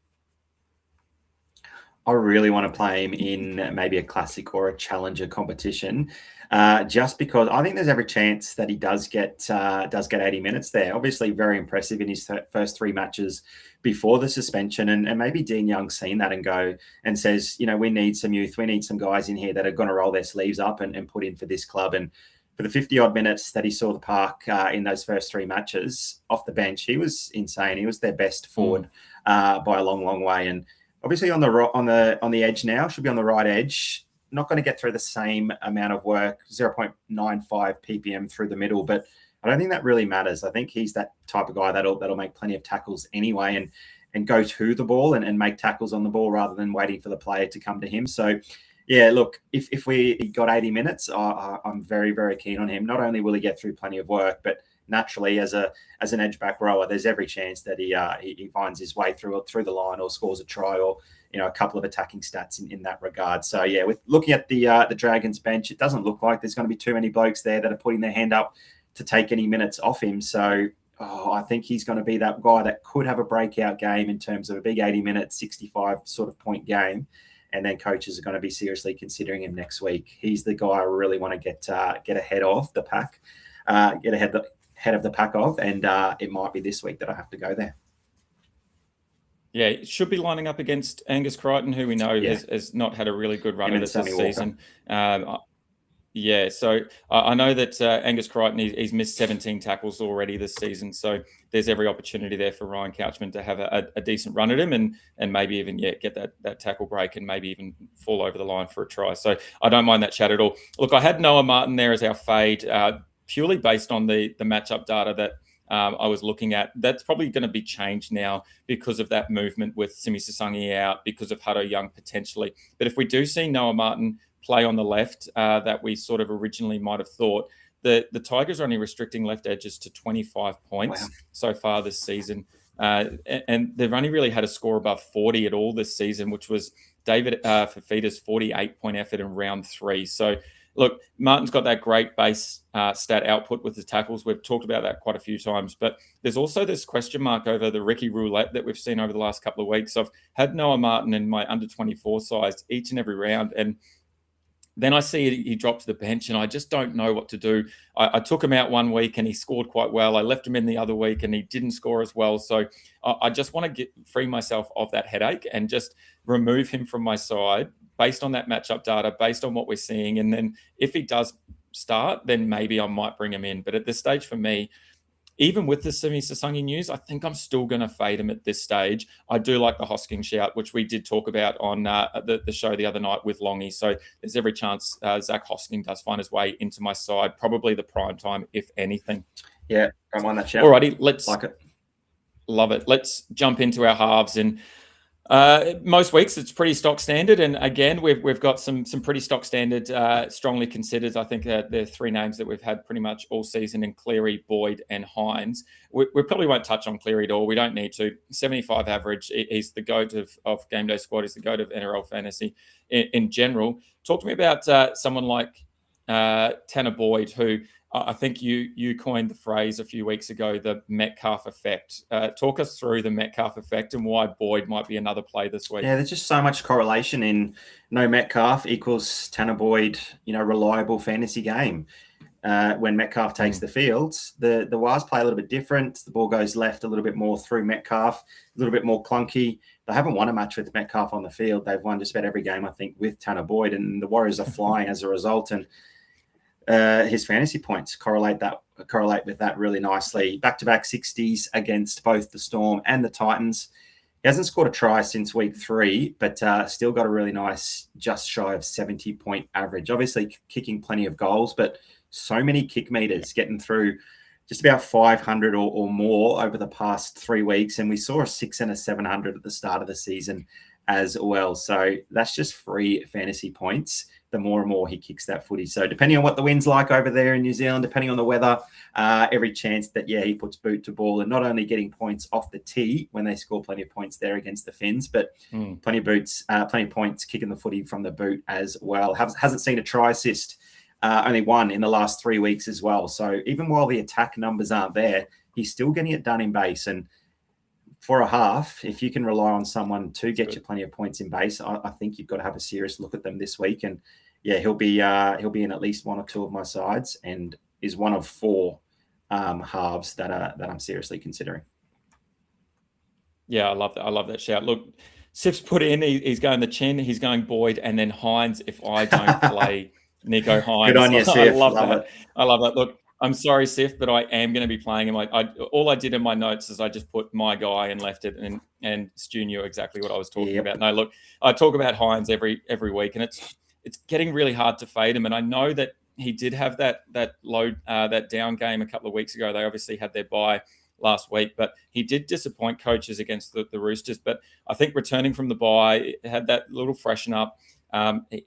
I really want to play him in maybe a classic or a challenger competition, just because I think there's every chance that he does get 80 minutes there. Obviously, very impressive in his first 3 matches before the suspension, and maybe Dean Young's seen that and go and says, we need some youth, we need some guys in here that are going to roll their sleeves up and put in for this club. And for the 50-odd minutes that he saw the park in those first 3 matches off the bench, he was insane. He was their best forward by a long, long way. And obviously on the edge now, should be on the right edge. Not going to get through the same amount of work, 0.95 ppm through the middle, but I don't think that really matters. I think he's that type of guy that'll make plenty of tackles anyway and go to the ball and make tackles on the ball rather than waiting for the player to come to him. So, yeah, look, if we got 80 minutes, I'm very, very keen on him. Not only will he get through plenty of work, but naturally, as an edge back rower, there's every chance that he finds his way through the line or scores a try or a couple of attacking stats in that regard. So yeah, with looking at the Dragons bench, it doesn't look like there's going to be too many blokes there that are putting their hand up to take any minutes off him. So I think he's going to be that guy that could have a breakout game in terms of a big 80-minute, 65 sort of point game. And then coaches are going to be seriously considering him next week. He's the guy I really want to get ahead of the pack, get ahead of the pack of, and it might be this week that I have to go there. Yeah, it should be lining up against Angus Crichton, who we know has not had a really good run of this season. Yeah, so I know that Angus Crichton, he's missed 17 tackles already this season. So there's every opportunity there for Ryan Couchman to have a decent run at him and maybe even get that tackle break and maybe even fall over the line for a try. So I don't mind that chat at all. Look, I had Noah Martin there as our fade, purely based on the matchup data that I was looking at. That's probably going to be changed now because of that movement with Simi Sasangi out, because of Hutto Young potentially. But if we do see Noah Martin play on the left that we sort of originally might have thought, the Tigers are only restricting left edges to 25 points so far this season. And they've only really had a score above 40 at all this season, which was David Fafita's 48-point effort in round 3. So look, Martin's got that great base stat output with the tackles. We've talked about that quite a few times, but there's also this question mark over the Ricky roulette that we've seen over the last couple of weeks. I've had Noah Martin in my under 24 size each and every round, and then I see he dropped to the bench and I just don't know what to do. I took him out one week and he scored quite well. I left him in the other week and he didn't score as well. So I just want to free myself of that headache and just remove him from my side based on that matchup data, based on what we're seeing. And then if he does start, then maybe I might bring him in. But at this stage for me, even with the Simi Sasangi news, I think I'm still going to fade him at this stage. I do like the Hosking shout, which we did talk about on the show the other night with Longy. So there's every chance Zach Hosking does find his way into my side, probably the prime time, if anything. Yeah, don't mind that shout. Alrighty, let's like it. Love it. Let's jump into our halves. And most weeks it's pretty stock standard, and again we've got some pretty stock standard, strongly considered. I think there are 3 names that we've had pretty much all season in Cleary, Boyd, and Hines. We probably won't touch on Cleary at all. We don't need to. 75 average. He's the GOAT of GameDay Squad. He's the GOAT of NRL fantasy in general. Talk to me about someone like Tanner Boyd, who I think you coined the phrase a few weeks ago, the Metcalf effect. Talk us through the Metcalf effect and why Boyd might be another play this week. Yeah, there's just so much correlation in no Metcalf equals Tanner Boyd, reliable fantasy game. When Metcalf takes the field, the Wires play a little bit different. The ball goes left a little bit more through Metcalf, a little bit more clunky. They haven't won a match with Metcalf on the field. They've won just about every game, I think, with Tanner Boyd, and the Warriors are flying as a result. And his fantasy points correlate with that really nicely. Back-to-back 60s against both the Storm and the Titans. He hasn't scored a try since week 3, but still got a really nice, just shy of 70-point average. Obviously, kicking plenty of goals, but so many kick meters, getting through just about 500 or more over the past 3 weeks. And we saw a 6 and a 700 at the start of the season as well. So that's just free fantasy points the more and more he kicks that footy. So depending on what the wind's like over there in New Zealand, depending on the weather, every chance that, he puts boot to ball and not only getting points off the tee when they score plenty of points there against the Finns, but plenty of points kicking the footy from the boot as well. Hasn't seen a try assist, only one in the last 3 weeks as well. So even while the attack numbers aren't there, he's still getting it done in base. And for a half, if you can rely on someone to get you plenty of points in base, I think you've got to have a serious look at them this week. And yeah, he'll be in at least one or two of my sides, and is one of four halves that I'm seriously considering. Yeah, I love that. I love that shout. Look, Sif's put in. He's going the chin. He's going Boyd, and then Hines. If I don't play Nico Hines, good on you, Sif. I love that. I love that. Look, I'm sorry, Sif, but I am going to be playing him. All I did in my notes is I just put my guy and left it, and Stu knew exactly what I was talking about. No, look, I talk about Hines every week, and it's getting really hard to fade him. And I know that he did have that down game a couple of weeks ago. They obviously had their bye last week, but he did disappoint coaches against the Roosters. But I think returning from the bye, had that little freshen up.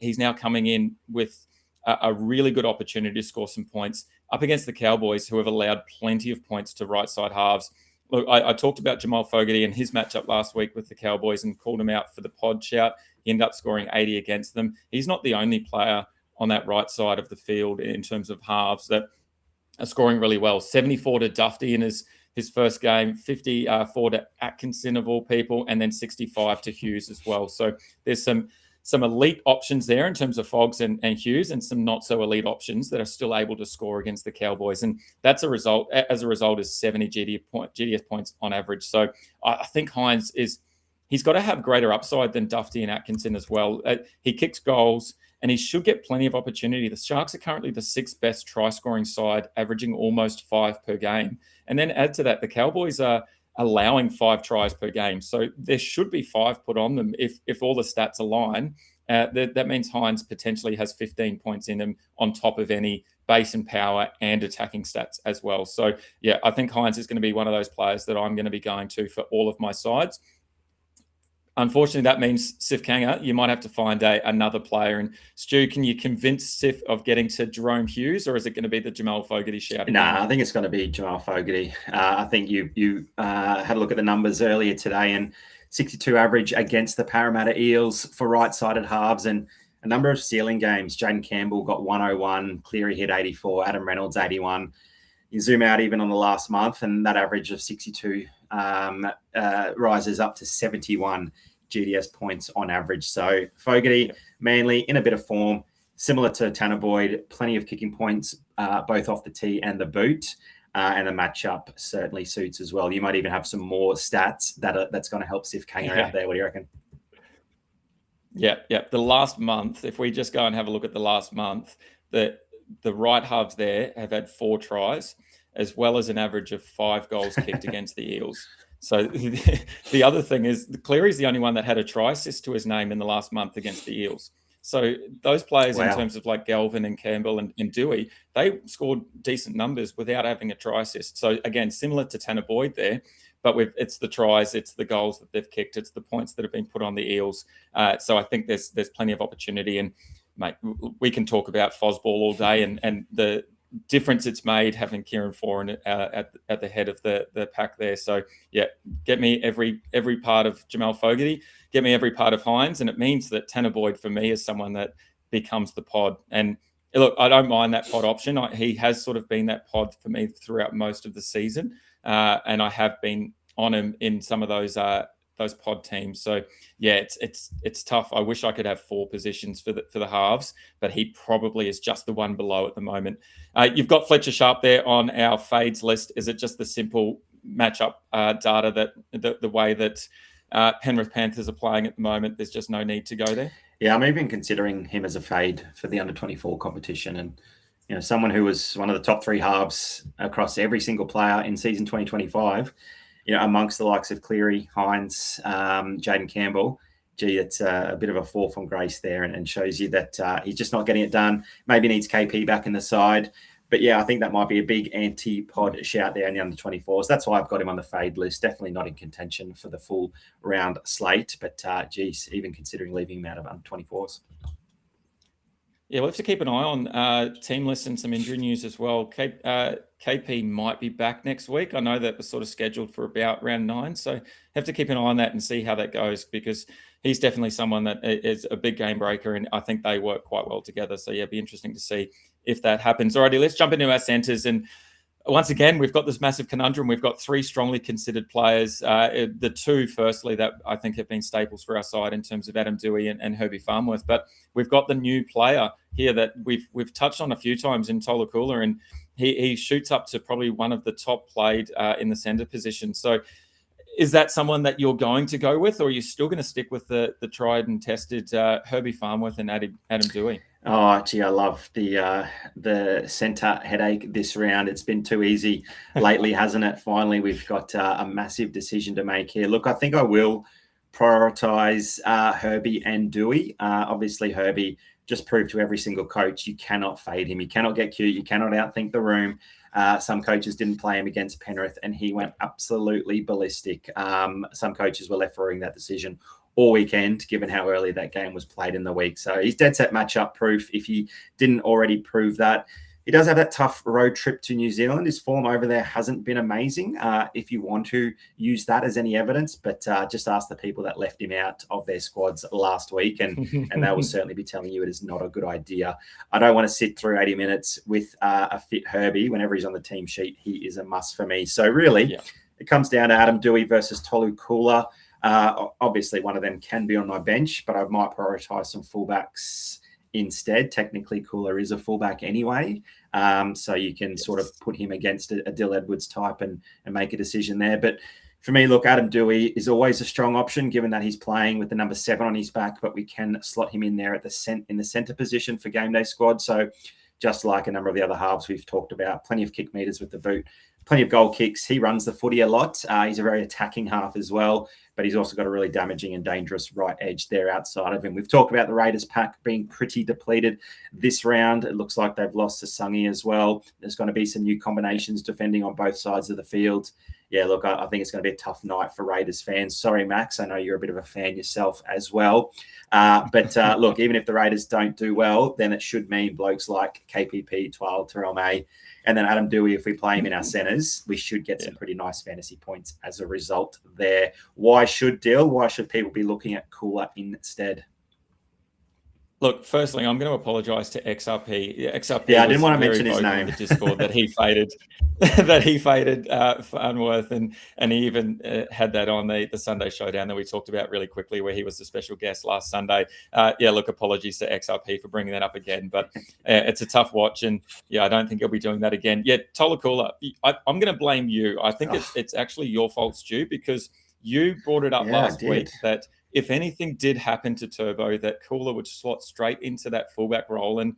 He's now coming in with a really good opportunity to score some points up against the Cowboys, who have allowed plenty of points to right side halves. Look, I talked about Jamal Fogarty and his matchup last week with the Cowboys and called him out for the pod shout. He ended up scoring 80 against them. He's not the only player on that right side of the field in terms of halves that are scoring really well. 74 to Dufty in his first game, 54 to Atkinson of all people, and then 65 to Hughes as well. So there's some elite options there in terms of Fogs and Hughes, and some not so elite options that are still able to score against the Cowboys. And that's a result, as a result, is 70 GDS points on average. So I think Hines he's got to have greater upside than Dufty and Atkinson as well. He kicks goals, and he should get plenty of opportunity. The Sharks are currently the sixth best try-scoring side, averaging almost 5 per game. And then add to that, the Cowboys are allowing 5 tries per game. So there should be 5 put on them if all the stats align. That means Hines potentially has 15 points in him on top of any base and power and attacking stats as well. So, yeah, I think Hines is going to be one of those players that I'm going to be going to for all of my sides. Unfortunately, that means Sif Kanga, you might have to find another player. And Stu, can you convince Sif of getting to Jerome Hughes, or is it going to be the Jamal Fogarty shout? Nah, I think it's going to be Jamal Fogarty. I think you had a look at the numbers earlier today, and 62 average against the Parramatta Eels for right-sided halves, and a number of stealing games. Jaden Campbell got 101, Cleary hit 84, Adam Reynolds 81. You zoom out even on the last month, and that average of 62 rises up to 71 GDS points on average. So Fogarty, Manly in a bit of form, similar to Tanner Boyd, plenty of kicking points, both off the tee and the boot, and the matchup certainly suits as well. You might even have some more stats that's going to help Sif Kanga out there. What do you reckon? Yeah. The last month, if we just go and have a look at the last month, the right halves there have had 4 tries, as well as an average of 5 goals kicked against the Eels. So the other thing is, Cleary's the only one that had a try assist to his name in the last month against the Eels. So those players, in terms of like Galvin and Campbell and Dewey, they scored decent numbers without having a try assist. So again, similar to Tanner Boyd there, but it's the tries, it's the goals that they've kicked, it's the points that have been put on the Eels. So I think there's plenty of opportunity. And mate, we can talk about Fosball all day and the difference it's made having Kieran Foran at the head of the pack there. So yeah, get me every part of Jamal Fogarty, get me every part of Hines, and it means that Tanner Boyd for me is someone that becomes the pod. And look, I don't mind that pod option. He has sort of been that pod for me throughout most of the season, and I have been on him in some of those pod teams. So yeah, it's tough. I wish I could have 4 positions for the halves, but he probably is just the one below at the moment. You've got Fletcher Sharp there on our fades list. Is it just the simple matchup data that the way that Penrith Panthers are playing at the moment, there's just no need to go there? Yeah, I'm even considering him as a fade for the under-24 competition. And someone who was one of the top 3 halves across every single player in season 2025, amongst the likes of Cleary, Hines, Jaden Campbell. Gee, it's a bit of a fall from grace there, and shows you that he's just not getting it done. Maybe needs KP back in the side. But yeah, I think that might be a big anti-pod shout there in the under-24s. That's why I've got him on the fade list. Definitely not in contention for the full round slate. But geez, even considering leaving him out of under-24s. Yeah, we'll have to keep an eye on team lists and some injury news as well. KP might be back next week. I know that was sort of scheduled for about round 9. So have to keep an eye on that and see how that goes, because he's definitely someone that is a big game breaker, and I think they work quite well together. So yeah, it'd be interesting to see if that happens. Alrighty, let's jump into our centres. And once again, we've got this massive conundrum. We've got 3 strongly considered players. The 2, firstly, that I think have been staples for our side in terms of Adam Doueihi and Herbie Farnworth. But we've got the new player here that we've touched on a few times in Tola Cooler, and he shoots up to probably one of the top played in the centre position. So is that someone that you're going to go with, or are you still going to stick with the tried and tested Herbie Farnworth and Adam Doueihi? Oh, gee, I love the centre headache this round. It's been too easy lately, hasn't it? Finally, we've got a massive decision to make here. Look, I think I will prioritise Herbie and Doueihi. Obviously, Herbie just proved to every single coach you cannot fade him. You cannot get cute. You cannot outthink the room. Some coaches didn't play him against Penrith, and he went absolutely ballistic. Some coaches were left worrying that decision all weekend, given how early that game was played in the week. So he's dead set matchup proof if he didn't already prove that. He does have that tough road trip to New Zealand. His form over there hasn't been amazing, if you want to use that as any evidence, but just ask the people that left him out of their squads last week, and they will certainly be telling you it is not a good idea. I don't want to sit through 80 minutes with a fit Herbie. Whenever he's on the team sheet, he is a must for me. So really, it comes down to Adam Doueihi versus Tolu Cooler. Obviously, one of them can be on my bench, but I might prioritise some fullbacks instead. Technically, Cooler is a fullback anyway, so you can sort of put him against a Dill Edwards type and make a decision there. But for me, look, Adam Doueihi is always a strong option, given that he's playing with the number 7 on his back, but we can slot him in there at in the centre position for GameDay Squad. So just like a number of the other halves we've talked about, plenty of kick meters with the boot, plenty of goal kicks. He runs the footy a lot. He's a very attacking half as well, but he's also got a really damaging and dangerous right edge there outside of him. We've talked about the Raiders pack being pretty depleted this round. It looks like they've lost to Sungy as well. There's going to be some new combinations defending on both sides of the field. Yeah, look, I think it's going to be a tough night for Raiders fans. Sorry, Max. I know you're a bit of a fan yourself as well. But look, even if the Raiders don't do well, then it should mean blokes like KPP, Twile, Terrell May, and then Adam Doueihi, if we play him in our centres, we should get some pretty nice fantasy points as a result there. Why should people be looking at Cooler instead? Look, firstly, I'm going to apologise to XRP. XRP, yeah, I didn't want to mention his name. In the Discord that he faded, Farnworth, and he even had that on the Sunday Showdown that we talked about really quickly, where he was the special guest last Sunday. Look, apologies to XRP for bringing that up again, but it's a tough watch, and I don't think he'll be doing that again. Yeah, Tola Cooler, I'm going to blame you. I think it's actually your fault, Stu, because you brought it up last week that if anything did happen to Turbo, that Cooler would slot straight into that fullback role. And,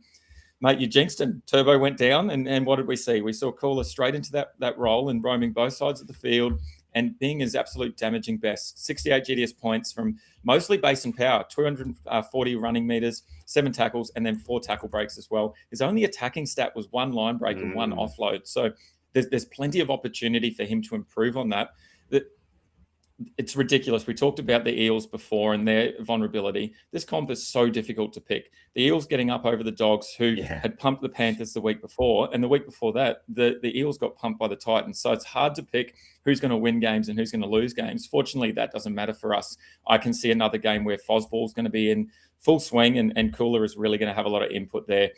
mate, you jinxed him. Turbo went down, and what did we see? We saw Cooler straight into that role and roaming both sides of the field and being his absolute damaging best. 68 GDS points from mostly base and power, 240 running meters, 7 tackles, and then 4 tackle breaks as well. His only attacking stat was 1 line break and 1 offload. So there's plenty of opportunity for him to improve on that. It's ridiculous. We talked about the Eels before and their vulnerability. This comp is so difficult to pick. The Eels getting up over the Dogs, who had pumped the Panthers the week before, and the week before that, the Eels got pumped by the Titans. So it's hard to pick who's going to win games and who's going to lose games. Fortunately, that doesn't matter for us. I can see another game where Fosball's going to be in full swing, and Cooler is really going to have a lot of input there.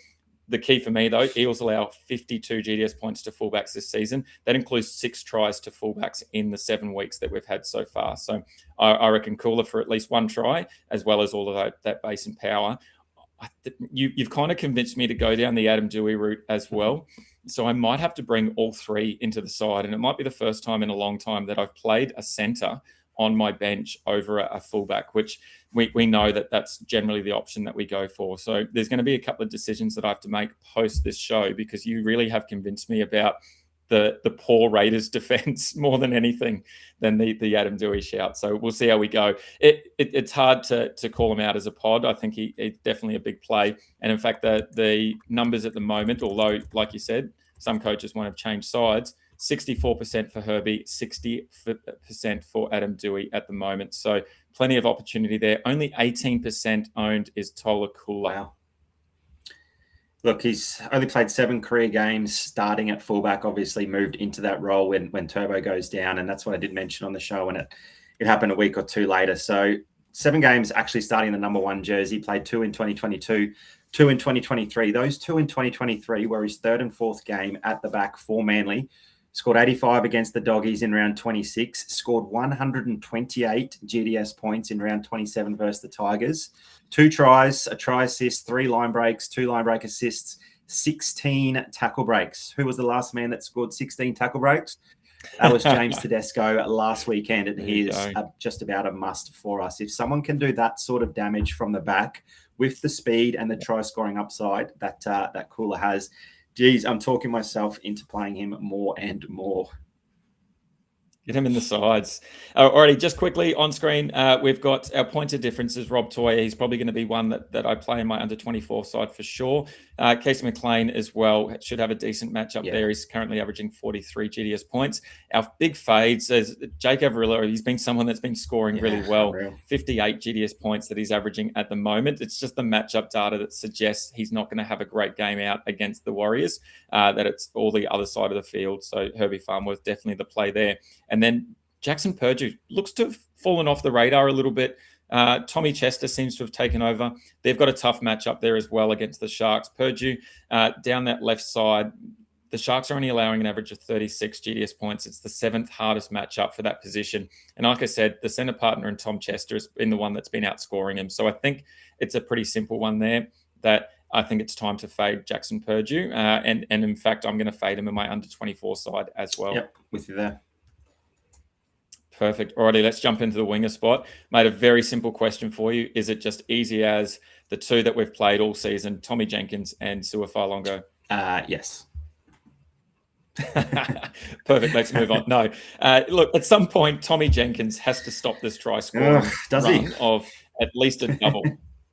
The key for me, though, Eels allow 52 GDS points to fullbacks this season. That includes 6 tries to fullbacks in the 7 weeks that we've had so far. So I reckon Cooler for at least 1 try, as well as all of that base and power. You've kind of convinced me to go down the Adam Doueihi route as well. So I might have to bring all 3 into the side. And it might be the first time in a long time that I've played a centre on my bench over a fullback, which we know that's generally the option that we go for. So there's going to be a couple of decisions that I have to make post this show, because you really have convinced me about the poor Raiders defense more than anything than the Adam Doueihi shout. So we'll see how we go. It's hard to call him out as a pod. I think he's definitely a big play. And in fact, the numbers at the moment, although, like you said, some coaches won't have changed sides, 64% for Herbie, 60% for Adam Doueihi at the moment. So plenty of opportunity there. Only 18% owned is Tola Cooler. Wow. Look, he's only played 7 career games, starting at fullback, obviously moved into that role when Turbo goes down. And that's what I did mention on the show, and it happened a week or 2 later. So 7 games actually starting the number 1 jersey, played 2 in 2022, 2 in 2023. Those 2 in 2023 were his third and fourth game at the back for Manly. Scored 85 against the Doggies in round 26. Scored 128 GDS points in round 27 versus the Tigers. 2 tries, a try assist, 3 line breaks, 2 line break assists, 16 tackle breaks. Who was the last man that scored 16 tackle breaks? That was James Tedesco last weekend, and he is just about a must for us. If someone can do that sort of damage from the back with the speed and the try-scoring upside that Cooler has, geez, I'm talking myself into playing him more and more. Get him in the sides. Alrighty, just quickly on screen, we've got our pointer differences. Rob Toy, he's probably going to be one that I play in my under 24 side for sure. Casey McLean as well should have a decent matchup there. He's currently averaging 43 GDS points. Our big fades is Jake Averillo. He's been someone that's been scoring really well. 58 GDS points that he's averaging at the moment. It's just the matchup data that suggests he's not going to have a great game out against the Warriors, that it's all the other side of the field. So Herbie Farnworth, definitely the play there. And then Jackson Purdue looks to have fallen off the radar a little bit. Tommy Chester seems to have taken over. They've got a tough matchup there as well against the Sharks. Purdue, down that left side, the Sharks are only allowing an average of 36 GDS points. It's the 7th hardest matchup for that position. And like I said, the centre partner in Tom Chester has been the one that's been outscoring him. So I think it's a pretty simple one there that I think it's time to fade Jackson Purdue. And in fact, I'm going to fade him in my under 24 side as well. Yep, with you there. Perfect. Alrighty, let's jump into the winger spot. Made a very simple question for you. Is it just easy as the 2 that we've played all season, Tommy Jenkins and Suafalongo? Yes. Perfect. Let's move on. No, look, at some point, Tommy Jenkins has to stop this try scoring run of at least a double.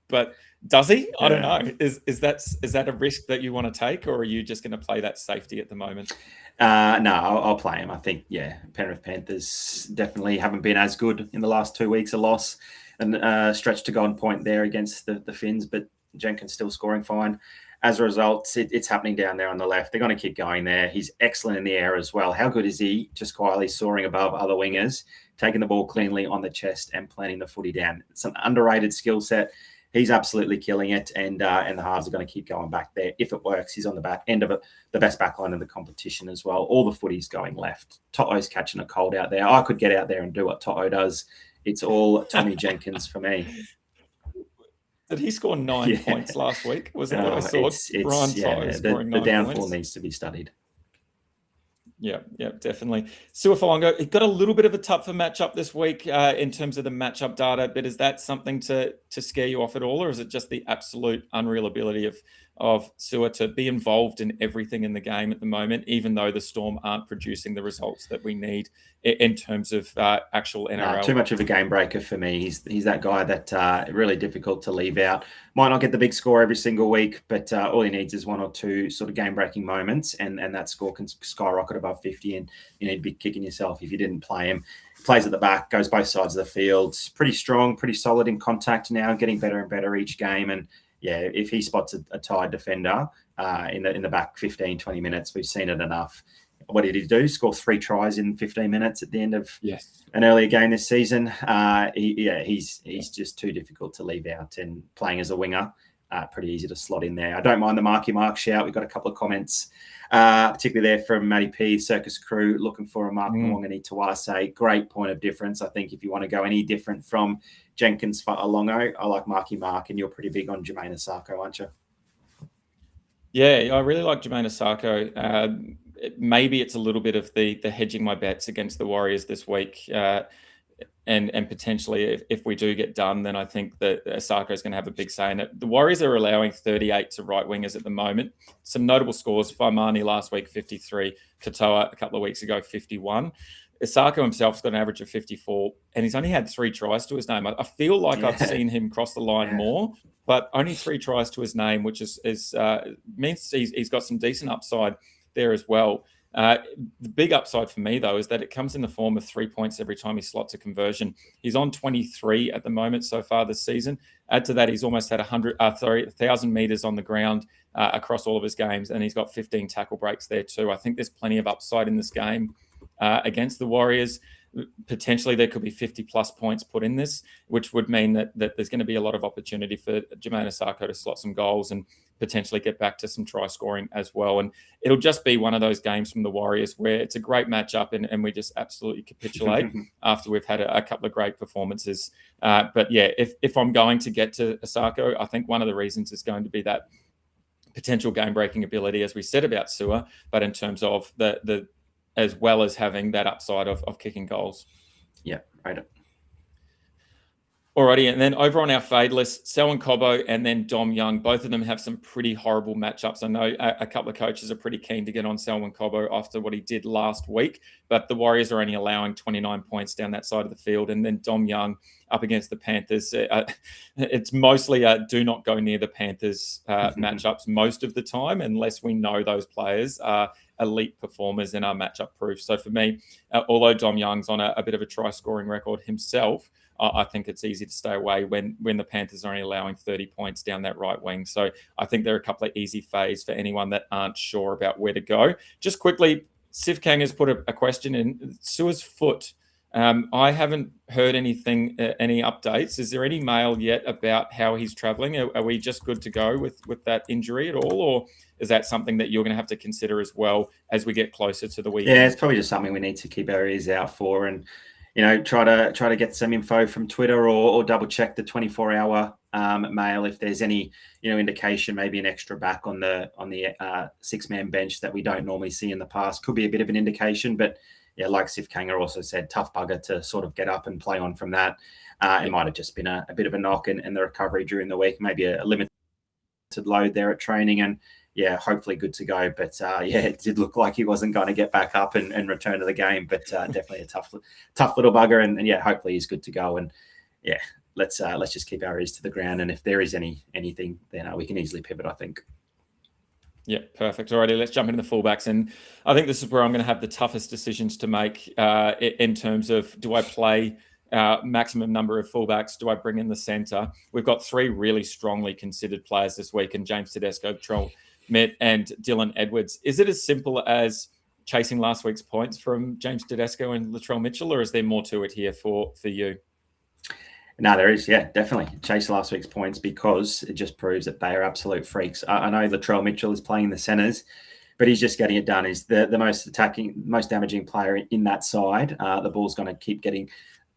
But does he? I don't know. Is that a risk that you want to take, or are you just going to play that safety at the moment? No, I'll play him. I think, Penrith Panthers definitely haven't been as good in the last 2 weeks. A loss and stretch to go on point there against the Finns, but Jenkins still scoring fine. As a result, it's happening down there on the left. They're going to keep going there. He's excellent in the air as well. How good is he? Just quietly soaring above other wingers, taking the ball cleanly on the chest and planting the footy down. It's an underrated skill set. He's absolutely killing it, and the halves are going to keep going back there. If it works, he's on the back end of it, the best back line in the competition as well. All the footy's going left. Toto's catching a cold out there. I could get out there and do what Toto does. It's all Tommy Jenkins for me. Did he score 9 points last week? Was that what I saw? The downfall needs to be studied. Yeah, definitely. Suafalongo, he got a little bit of a tougher matchup this week in terms of the matchup data, but is that something to scare you off at all, or is it just the absolute unreal ability of Sua to be involved in everything in the game at the moment, even though the Storm aren't producing the results that we need in terms of actual NRL? Too much of a game breaker for me. He's that guy that really difficult to leave out. Might not get the big score every single week, but all he needs is 1 or 2 sort of game-breaking moments, and that score can skyrocket above 50, and you need to be kicking yourself if you didn't play him. Plays at the back, goes both sides of the field. Pretty strong, pretty solid in contact now, getting better and better each game. And if he spots a tired defender in the back 15, 20 minutes, we've seen it enough. What did he do? Score 3 tries in 15 minutes at the end of an earlier game this season. He's just too difficult to leave out, and playing as a winger, pretty easy to slot in there. I don't mind the Marky Mark shout. We've got a couple of comments, particularly there from Matty P, Circus Crew, looking for a Mark Mwangani Tawase. Great point of difference. I think if you want to go any different from Jenkins for Alongo, I like Marky Mark, and you're pretty big on Jermaine Asako, aren't you? Yeah, I really like Jermaine Asako. Maybe it's a little bit of the hedging my bets against the Warriors this week. And potentially, if we do get done, then I think that Asako is going to have a big say in it. The Warriors are allowing 38 to right wingers at the moment. Some notable scores: Faimani last week 53, Katoa a couple of weeks ago 51. Asako himself's got an average of 54, and he's only had 3 tries to his name. I feel like I've seen him cross the line more, but only 3 tries to his name, which means he's got some decent upside there as well. The big upside for me, though, is that it comes in the form of 3 points every time he slots a conversion. He's on 23 at the moment so far this season. Add to that, he's almost had 1,000 meters on the ground across all of his games, and he's got 15 tackle breaks there too. I think there's plenty of upside in this game against the Warriors. potentially there could be 50 plus points put in this, which would mean that there's going to be a lot of opportunity for Jermaine Osako to slot some goals and potentially get back to some try scoring as well. And it'll just be one of those games from the Warriors where it's a great matchup and we just absolutely capitulate after we've had a couple of great performances. But yeah, if I'm going to get to Osako, I think one of the reasons is going to be that potential game-breaking ability, as we said about Sewer, but in terms of the as well as having that upside of kicking goals. Yeah, right. Alrighty, and then over on our fade list, Selwyn Cobbo and then Dom Young, both of them have some pretty horrible matchups. I know a couple of coaches are pretty keen to get on Selwyn Cobbo after what he did last week, but the Warriors are only allowing 29 points down that side of the field. And then Dom Young up against the Panthers, it's mostly do not go near the Panthers matchups most of the time, unless we know those players are elite performers and are matchup proof. So for me, although Dom Young's on a bit of a try scoring record himself, I think it's easy to stay away when the Panthers are only allowing 30 points down that right wing. So I think there are a couple of easy fades for anyone that aren't sure about where to go. Just quickly, Sif Kang has put a question in. Sua's foot. I haven't heard anything, any updates. Is there any mail yet about how he's traveling? Are we just good to go with that injury at all? Or is that something that you're going to have to consider as well as we get closer to the weekend? Yeah, it's probably just something we need to keep our ears out for and, try to get some info from Twitter or double check the 24-hour mail if there's any, indication, maybe an extra back on the 6-man bench that we don't normally see in the past. Could be a bit of an indication, but yeah, like Sif Kanga also said, tough bugger to sort of get up and play on from that. It might have just been a bit of a knock in the recovery during the week, maybe a limited load there at training and, yeah, hopefully good to go. But, it did look like he wasn't going to get back up and return to the game, but definitely a tough little bugger. And, yeah, hopefully he's good to go. And, yeah, let's just keep our ears to the ground. And if there is anything, then we can easily pivot, I think. Yeah, perfect. Alrighty, let's jump into the fullbacks. And I think this is where I'm going to have the toughest decisions to make in terms of, do I play maximum number of fullbacks? Do I bring in the centre? We've got 3 really strongly considered players this week, and James Tedesco, Latrell Mitt, and Dylan Edwards. Is it as simple as chasing last week's points from James Tedesco and Latrell Mitchell, or is there more to it here for you? No, there is. Yeah, definitely. Chase last week's points because it just proves that they are absolute freaks. I know Latrell Mitchell is playing the centres, but he's just getting it done. He's the most attacking, most damaging player in that side. The ball's going to keep getting,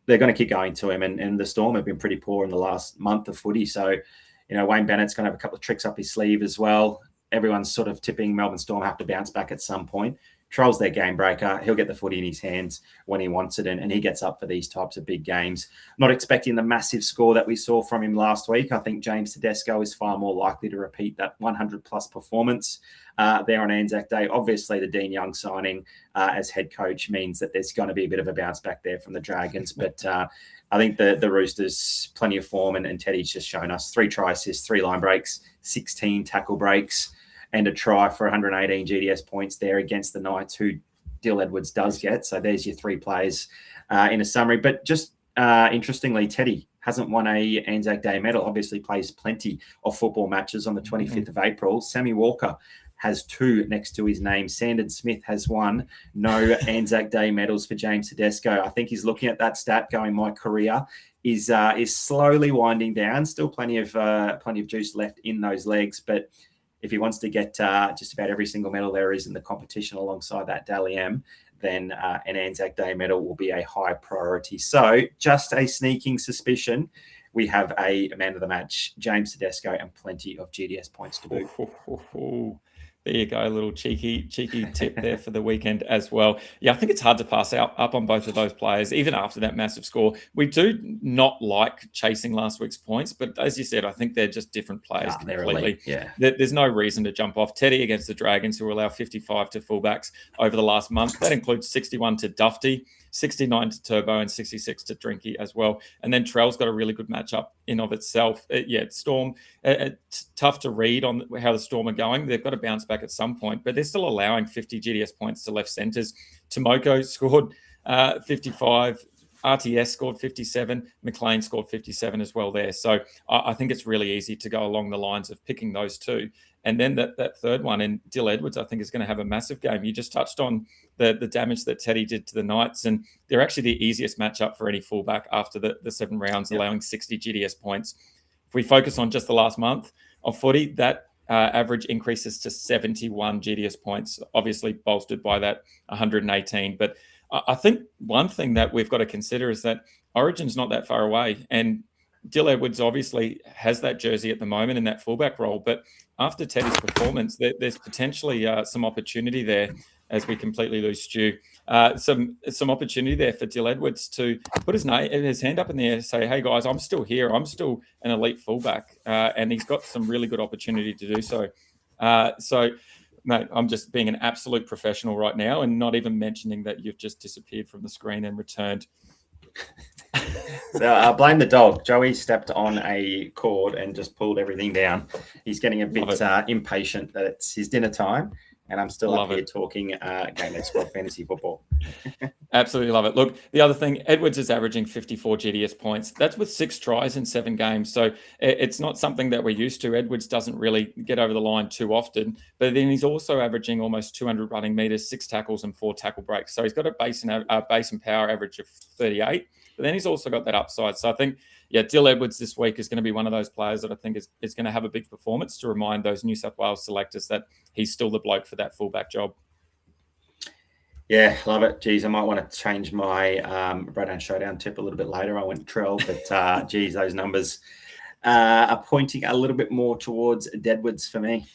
they're going to keep going to him. And the Storm have been pretty poor in the last month of footy. So, Wayne Bennett's going to have a couple of tricks up his sleeve as well. Everyone's sort of tipping Melbourne Storm have to bounce back at some point. Troll's their game breaker. He'll get the footy in his hands when he wants it, and he gets up for these types of big games. Not expecting the massive score that we saw from him last week. I think James Tedesco is far more likely to repeat that 100-plus performance there on Anzac Day. Obviously, the Dean Young signing as head coach means that there's going to be a bit of a bounce back there from the Dragons, but I think the Roosters, plenty of form, and Teddy's just shown us 3 try assists, 3 line breaks, 16 tackle breaks, and a try for 118 GDS points there against the Knights, who Dyl Edwards does get. So there's your 3 players in a summary. But just interestingly, Teddy hasn't won a Anzac Day medal, obviously plays plenty of football matches on the 25th of April. Sammy Walker has 2 next to his name. Sandon Smith has 1. No Anzac Day medals for James Tedesco. I think he's looking at that stat going, my career is slowly winding down. Still plenty of juice left in those legs, but if he wants to get just about every single medal there is in the competition alongside that Dally M, then an Anzac Day medal will be a high priority. So just a sneaking suspicion, we have a man of the match, James Tedesco, and plenty of GDS points to boot. There you go, a little cheeky tip there for the weekend as well. Yeah, I think it's hard to pass up on both of those players, even after that massive score. We do not like chasing last week's points, but as you said, I think they're just different players completely. Yeah. There's no reason to jump off. Teddy against the Dragons, who allow 55 to fullbacks over the last month. That includes 61 to Dufty, 69 to Turbo, and 66 to Drinky as well. And then Trell's got a really good matchup in of itself. Storm, tough to read on how the Storm are going. They've got to bounce back at some point, but they're still allowing 50 GDS points to left centres. Tomoko scored 55 RTS scored 57. McLean scored 57 as well there. So I think it's really easy to go along the lines of picking those two. And then that third one, and Dyl Edwards, I think, is going to have a massive game. You just touched on the damage that Teddy did to the Knights, and they're actually the easiest matchup for any fullback after the 7 rounds, allowing 60 GDS points. If we focus on just the last month of footy, that average increases to 71 GDS points, obviously bolstered by that 118. But I think one thing that we've got to consider is that Origin's not that far away, and Dyl Edwards obviously has that jersey at the moment in that fullback role, but after Teddy's performance, there's potentially some opportunity there as we completely lose Stu. Some opportunity there for Dyl Edwards to put his hand up in the air and say, hey guys, I'm still here. I'm still an elite fullback. And he's got some really good opportunity to do so. Mate, I'm just being an absolute professional right now and not even mentioning that you've just disappeared from the screen and returned. I blame the dog. Joey stepped on a cord and just pulled everything down. He's getting a bit impatient that it's his dinner time, and I'm still up here talking GameDay Squad fantasy football. Absolutely love it. Look, the other thing, Edwards is averaging 54 GDS points. That's with 6 tries in 7 games. So it's not something that we're used to. Edwards doesn't really get over the line too often, but then he's also averaging almost 200 running meters, 6 tackles and 4 tackle breaks. So he's got a base and power average of 38. But then he's also got that upside. So I think, Dyl Edwards this week is going to be one of those players that I think is going to have a big performance to remind those New South Wales selectors that he's still the bloke for that fullback job. Yeah, love it. Geez, I might want to change my BroDown ShowDown tip a little bit later. I went Trell, but geez, those numbers are pointing a little bit more towards Edwards for me.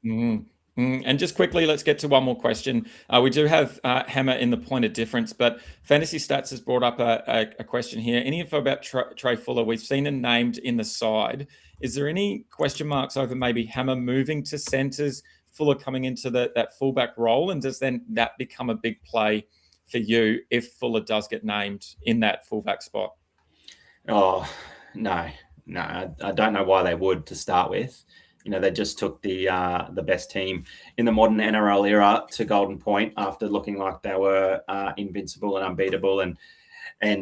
Mm-hmm. And just quickly, let's get to one more question. We do have Hammer in the point of difference, but Fantasy Stats has brought up a question here. Any info about Trey Fuller? We've seen him named in the side. Is there any question marks over maybe Hammer moving to centres, Fuller coming into that fullback role? And does then that become a big play for you if Fuller does get named in that fullback spot? Oh, no. I don't know why they would to start with. They just took the best team in the modern NRL era to Golden Point after looking like they were invincible and unbeatable, and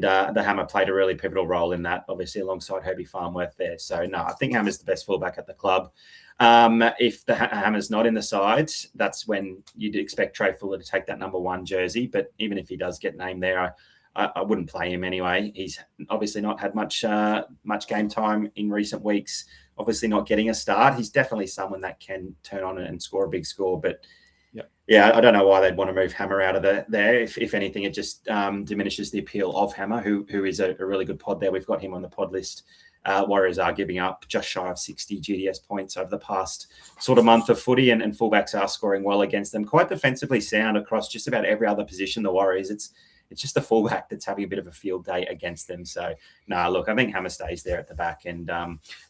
the Hammer played a really pivotal role in that, obviously alongside Herbie Farnworth there. So no, I think Hammer's the best fullback at the club. If the Hammer's not in the side, that's when you'd expect Trey Fuller to take that number 1 jersey. But even if he does get named there, I wouldn't play him anyway. He's obviously not had much game time in recent weeks. Obviously not getting a start. He's definitely someone that can turn on and score a big score. But yeah, I don't know why they'd want to move Hammer out of there. If anything, it just diminishes the appeal of Hammer, who is a really good pod there. We've got him on the pod list. Warriors are giving up just shy of 60 GDS points over the past sort of month of footy, and fullbacks are scoring well against them. Quite defensively sound across just about every other position, the Warriors. It's just the fullback that's having a bit of a field day against them. So, look, I think Hammer stays there at the back. And,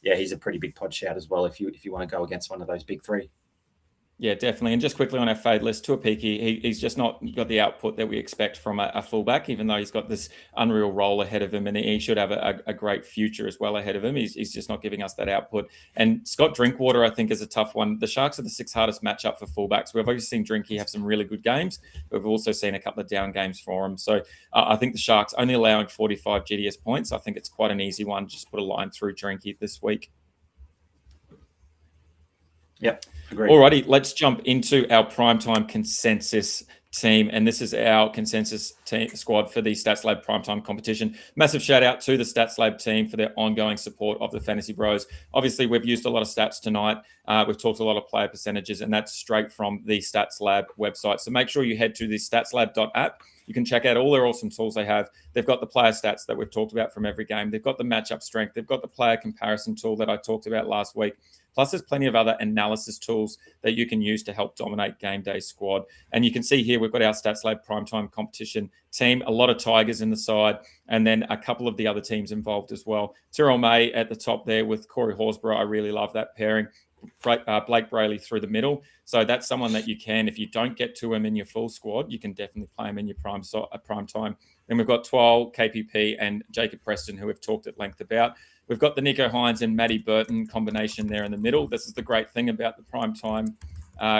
he's a pretty big pod shout as well if you want to go against one of those big 3. Yeah, definitely. And just quickly on our fade list, Tuapiki, he's just not got the output that we expect from a fullback, even though he's got this unreal role ahead of him, and he should have a great future as well ahead of him. He's just not giving us that output. And Scott Drinkwater, I think, is a tough one. The Sharks are the 6th hardest matchup for fullbacks. We've obviously seen Drinky have some really good games, but we've also seen a couple of down games for him. So I think the Sharks only allowing 45 GDS points. I think it's quite an easy one. Just put a line through Drinky this week. Yep. Agreed. Alrighty, let's jump into our primetime consensus team. And this is our consensus team squad for the Stats Lab primetime competition. Massive shout out to the Stats Lab team for their ongoing support of the Fantasy Bros. Obviously, we've used a lot of stats tonight. We've talked a lot of player percentages, and that's straight from the Stats Lab website. So make sure you head to the statslab.app. You can check out all their awesome tools they have. They've got the player stats that we've talked about from every game. They've got the matchup strength. They've got the player comparison tool that I talked about last week. Plus, there's plenty of other analysis tools that you can use to help dominate GameDay Squad. And you can see here, we've got our Stats Lab primetime competition team, a lot of Tigers in the side, and then a couple of the other teams involved as well. Tyrrell May at the top there with Corey Horsburgh. I really love that pairing. Blake Brayley through the middle. So that's someone that you can, if you don't get to him in your full squad, you can definitely play him in your prime time. Then we've got Twal, KPP, and Jacob Preston, who we've talked at length about. We've got the Nico Hines and Matty Burton combination there in the middle. This is the great thing about the primetime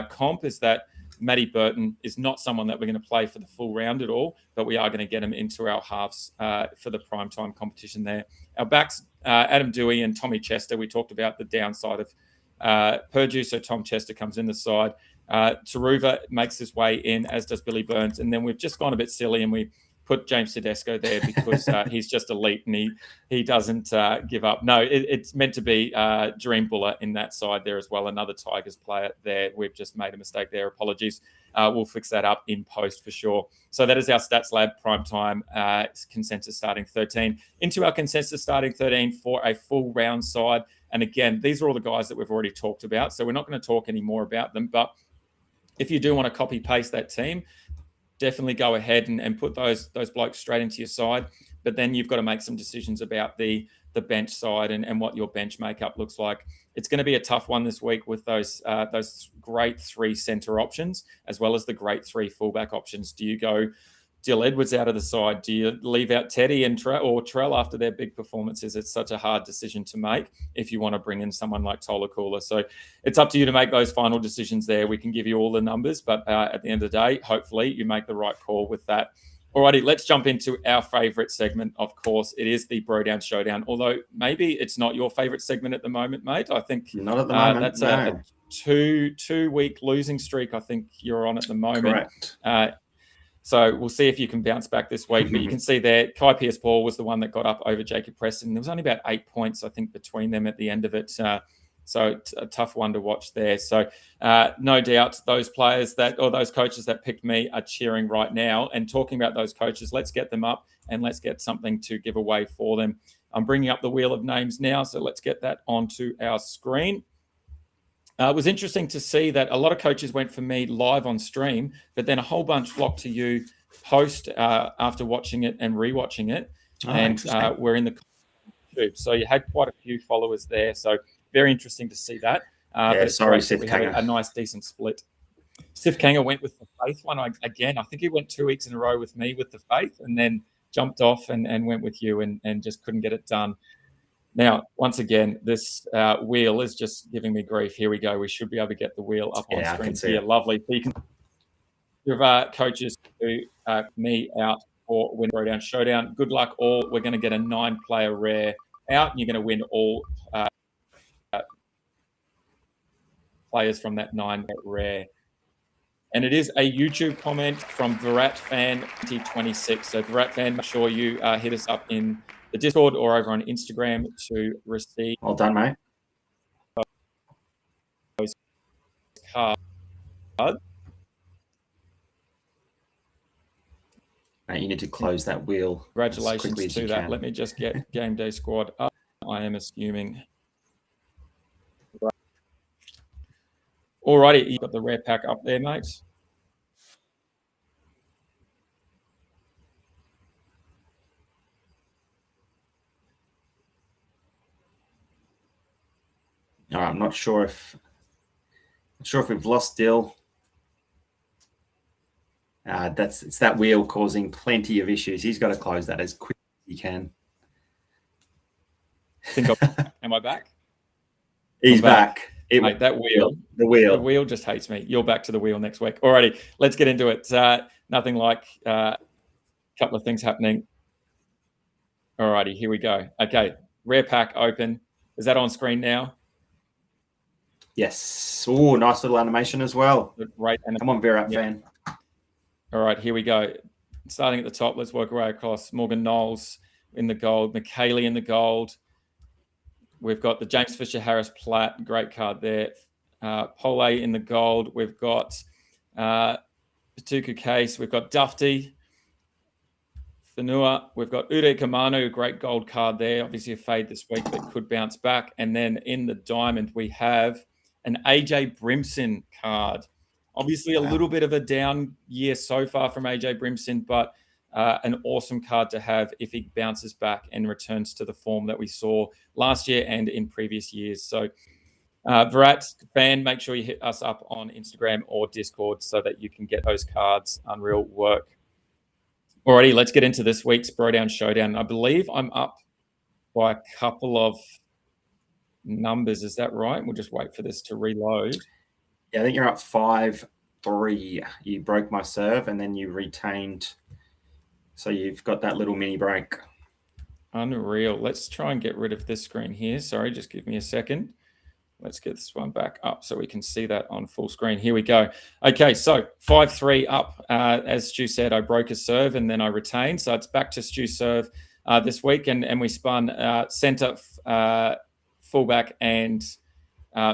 comp, is that Matty Burton is not someone that we're going to play for the full round at all, but we are going to get him into our halves for the primetime competition there. Our backs, Adam Dewey and Tommy Chester, we talked about the downside of Purdue, so Tom Chester comes in the side. Taruva makes his way in, as does Billy Burns. And then we've just gone a bit silly and we put James Tedesco there because he's just elite and he doesn't give up. No, it's meant to be Dream Buller in that side there as well, another Tigers player there. We've just made a mistake there. Apologies. We'll fix that up in post for sure. So that is our Stats Lab primetime consensus starting 13. Into our consensus starting 13 for a full round side. And again, these are all the guys that we've already talked about, so we're not going to talk any more about them. But if you do want to copy paste that team, definitely go ahead and put those blokes straight into your side. But then you've got to make some decisions about the bench side and what your bench makeup looks like. It's going to be a tough one this week with those great 3 centre options as well as the great 3 fullback options. Do you go Dill Edwards out of the side? Do you leave out Teddy and Trell after their big performances? It's such a hard decision to make if you want to bring in someone like Tolakula. So it's up to you to make those final decisions there. We can give you all the numbers, but at the end of the day, hopefully you make the right call with that. Alrighty, let's jump into our favourite segment. Of course, it is the BroDown Showdown, although maybe it's not your favourite segment at the moment, mate. I think not at the moment. That's no. a two-week losing streak I think you're on at the moment. Correct. So we'll see if you can bounce back this week. But you can see there, Kai Pearce-Paul was the one that got up over Jacob Preston. There was only about 8 points, I think, between them at the end of it. So it's a tough one to watch there. So no doubt those players those coaches that picked me are cheering right now. And talking about those coaches, let's get them up and let's get something to give away for them. I'm bringing up the wheel of names now, so let's get that onto our screen. It was interesting to see that a lot of coaches went for me live on stream, but then a whole bunch flocked to you post after watching it and rewatching it. We're in the YouTube. So you had quite a few followers there. So very interesting to see that. But sorry, Sif Kanger. A nice, decent split. Sif Kanger went with the Faith one again. I think he went 2 weeks in a row with me with the Faith and then jumped off and went with you and just couldn't get it done. Now, once again, this wheel is just giving me grief. Here we go. We should be able to get the wheel up on screen here. Lovely. So you can give coaches to me out for win BroDown Showdown. Good luck all. We're going to get a 9-player rare out, and you're going to win all players from that 9 rare. And it is a YouTube comment from Virat Fan 2026. So Virat Fan, make sure you hit us up in the Discord or over on Instagram to receive. Well done, mate. Those cards. Mate, you need to close that wheel. Congratulations to that. Let me just get GameDay Squad up. I am assuming. Alrighty, you've got the rare pack up there, mate. All right, I'm not sure if we've lost Dill. It's that wheel causing plenty of issues. He's got to close that as quick as he can. Am I back? He's back. Mate, that wheel. The wheel. The wheel just hates me. You're back to the wheel next week. Alrighty, let's get into it. Nothing like a couple of things happening. Alrighty, here we go. Okay, rare pack open. Is that on screen now? Yes. Oh, nice little animation as well. Great. Come on, Virat Fan. All right, here we go. Starting at the top, let's work our way across. Morgan Knowles in the gold. McKaylee in the gold. We've got the James Fisher-Harris Platt. Great card there. Pole in the gold. We've got Patuka Case. We've got Dufty. Fanua. We've got Uday Kamanu. Great gold card there. Obviously a fade this week that could bounce back. And then in the diamond, we have an AJ Brimson card. Obviously a little bit of a down year so far from AJ Brimson, but an awesome card to have if he bounces back and returns to the form that we saw last year and in previous years. So Virat Fan, make sure you hit us up on Instagram or Discord so that you can get those cards. Unreal work. Alrighty, let's get into this week's BroDown Showdown. I believe I'm up by a couple of numbers. Is that right? We'll just wait for this to reload. Yeah, I think you're up 5 3. You broke my serve and then you retained. So you've got that little mini break. Unreal. Let's try and get rid of this screen here. Sorry, just give me a second. Let's get this one back up so we can see that on full screen. Here we go. Okay, so 5-3 up. As Stu said, I broke a serve and then I retained. So it's back to Stu's serve this week. And we spun centre, fullback and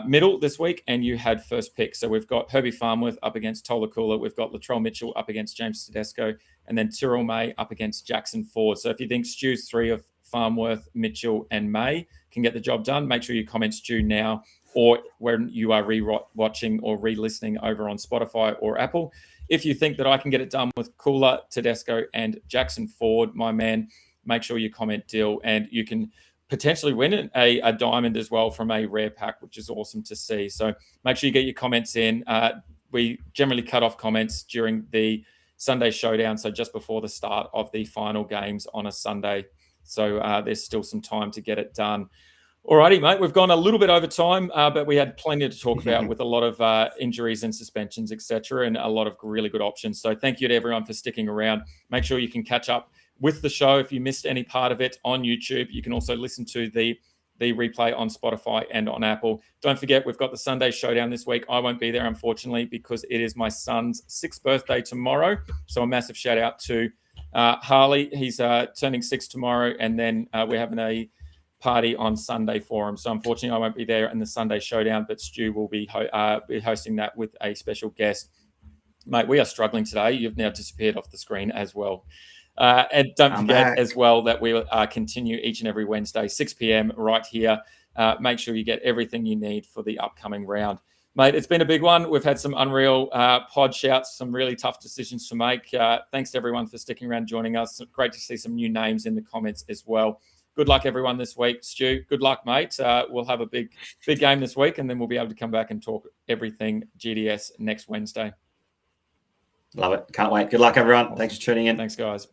middle this week. And you had first pick. So we've got Herbie Farmworth up against Tola Kula. We've got Latrell Mitchell up against James Tedesco. And then Tyrrell May up against Jackson Ford. So if you think Stu's 3 of Farmworth, Mitchell, and May can get the job done, make sure you comment Stu now, or when you are re-watching or re-listening over on Spotify or Apple. If you think that I can get it done with Kula, Tedesco, and Jackson Ford, my man, make sure you comment Dyl, and you can potentially win a diamond as well from a rare pack, which is awesome to see. So make sure you get your comments in. We generally cut off comments during the Sunday Showdown, so just before the start of the final games on a Sunday. So there's still some time to get it done. Alrighty, mate. We've gone a little bit over time, but we had plenty to talk about with a lot of injuries and suspensions, etc., and a lot of really good options. So thank you to everyone for sticking around. Make sure you can catch up with the show if you missed any part of it on YouTube. You can also listen to the replay on Spotify and on Apple. Don't forget, we've got the Sunday Showdown this week. I won't be there, unfortunately, because it is my son's 6th birthday tomorrow. So a massive shout out to Harley. He's turning 6 tomorrow, and then we're having a party on Sunday for him. So unfortunately, I won't be there in the Sunday Showdown, but Stu will be hosting that with a special guest. Mate, we are struggling today. You've now disappeared off the screen as well. And don't forget as well that we continue each and every Wednesday, 6 p.m. right here. Make sure you get everything you need for the upcoming round. Mate, it's been a big one. We've had some unreal pod shouts, some really tough decisions to make. Thanks to everyone for sticking around, joining us. Great to see some new names in the comments as well. Good luck, everyone, this week. Stu, good luck, mate. We'll have a big game this week, and then we'll be able to come back and talk everything GDS next Wednesday. Love it. Can't wait. Good luck, everyone. Awesome. Thanks for tuning in. Thanks, guys.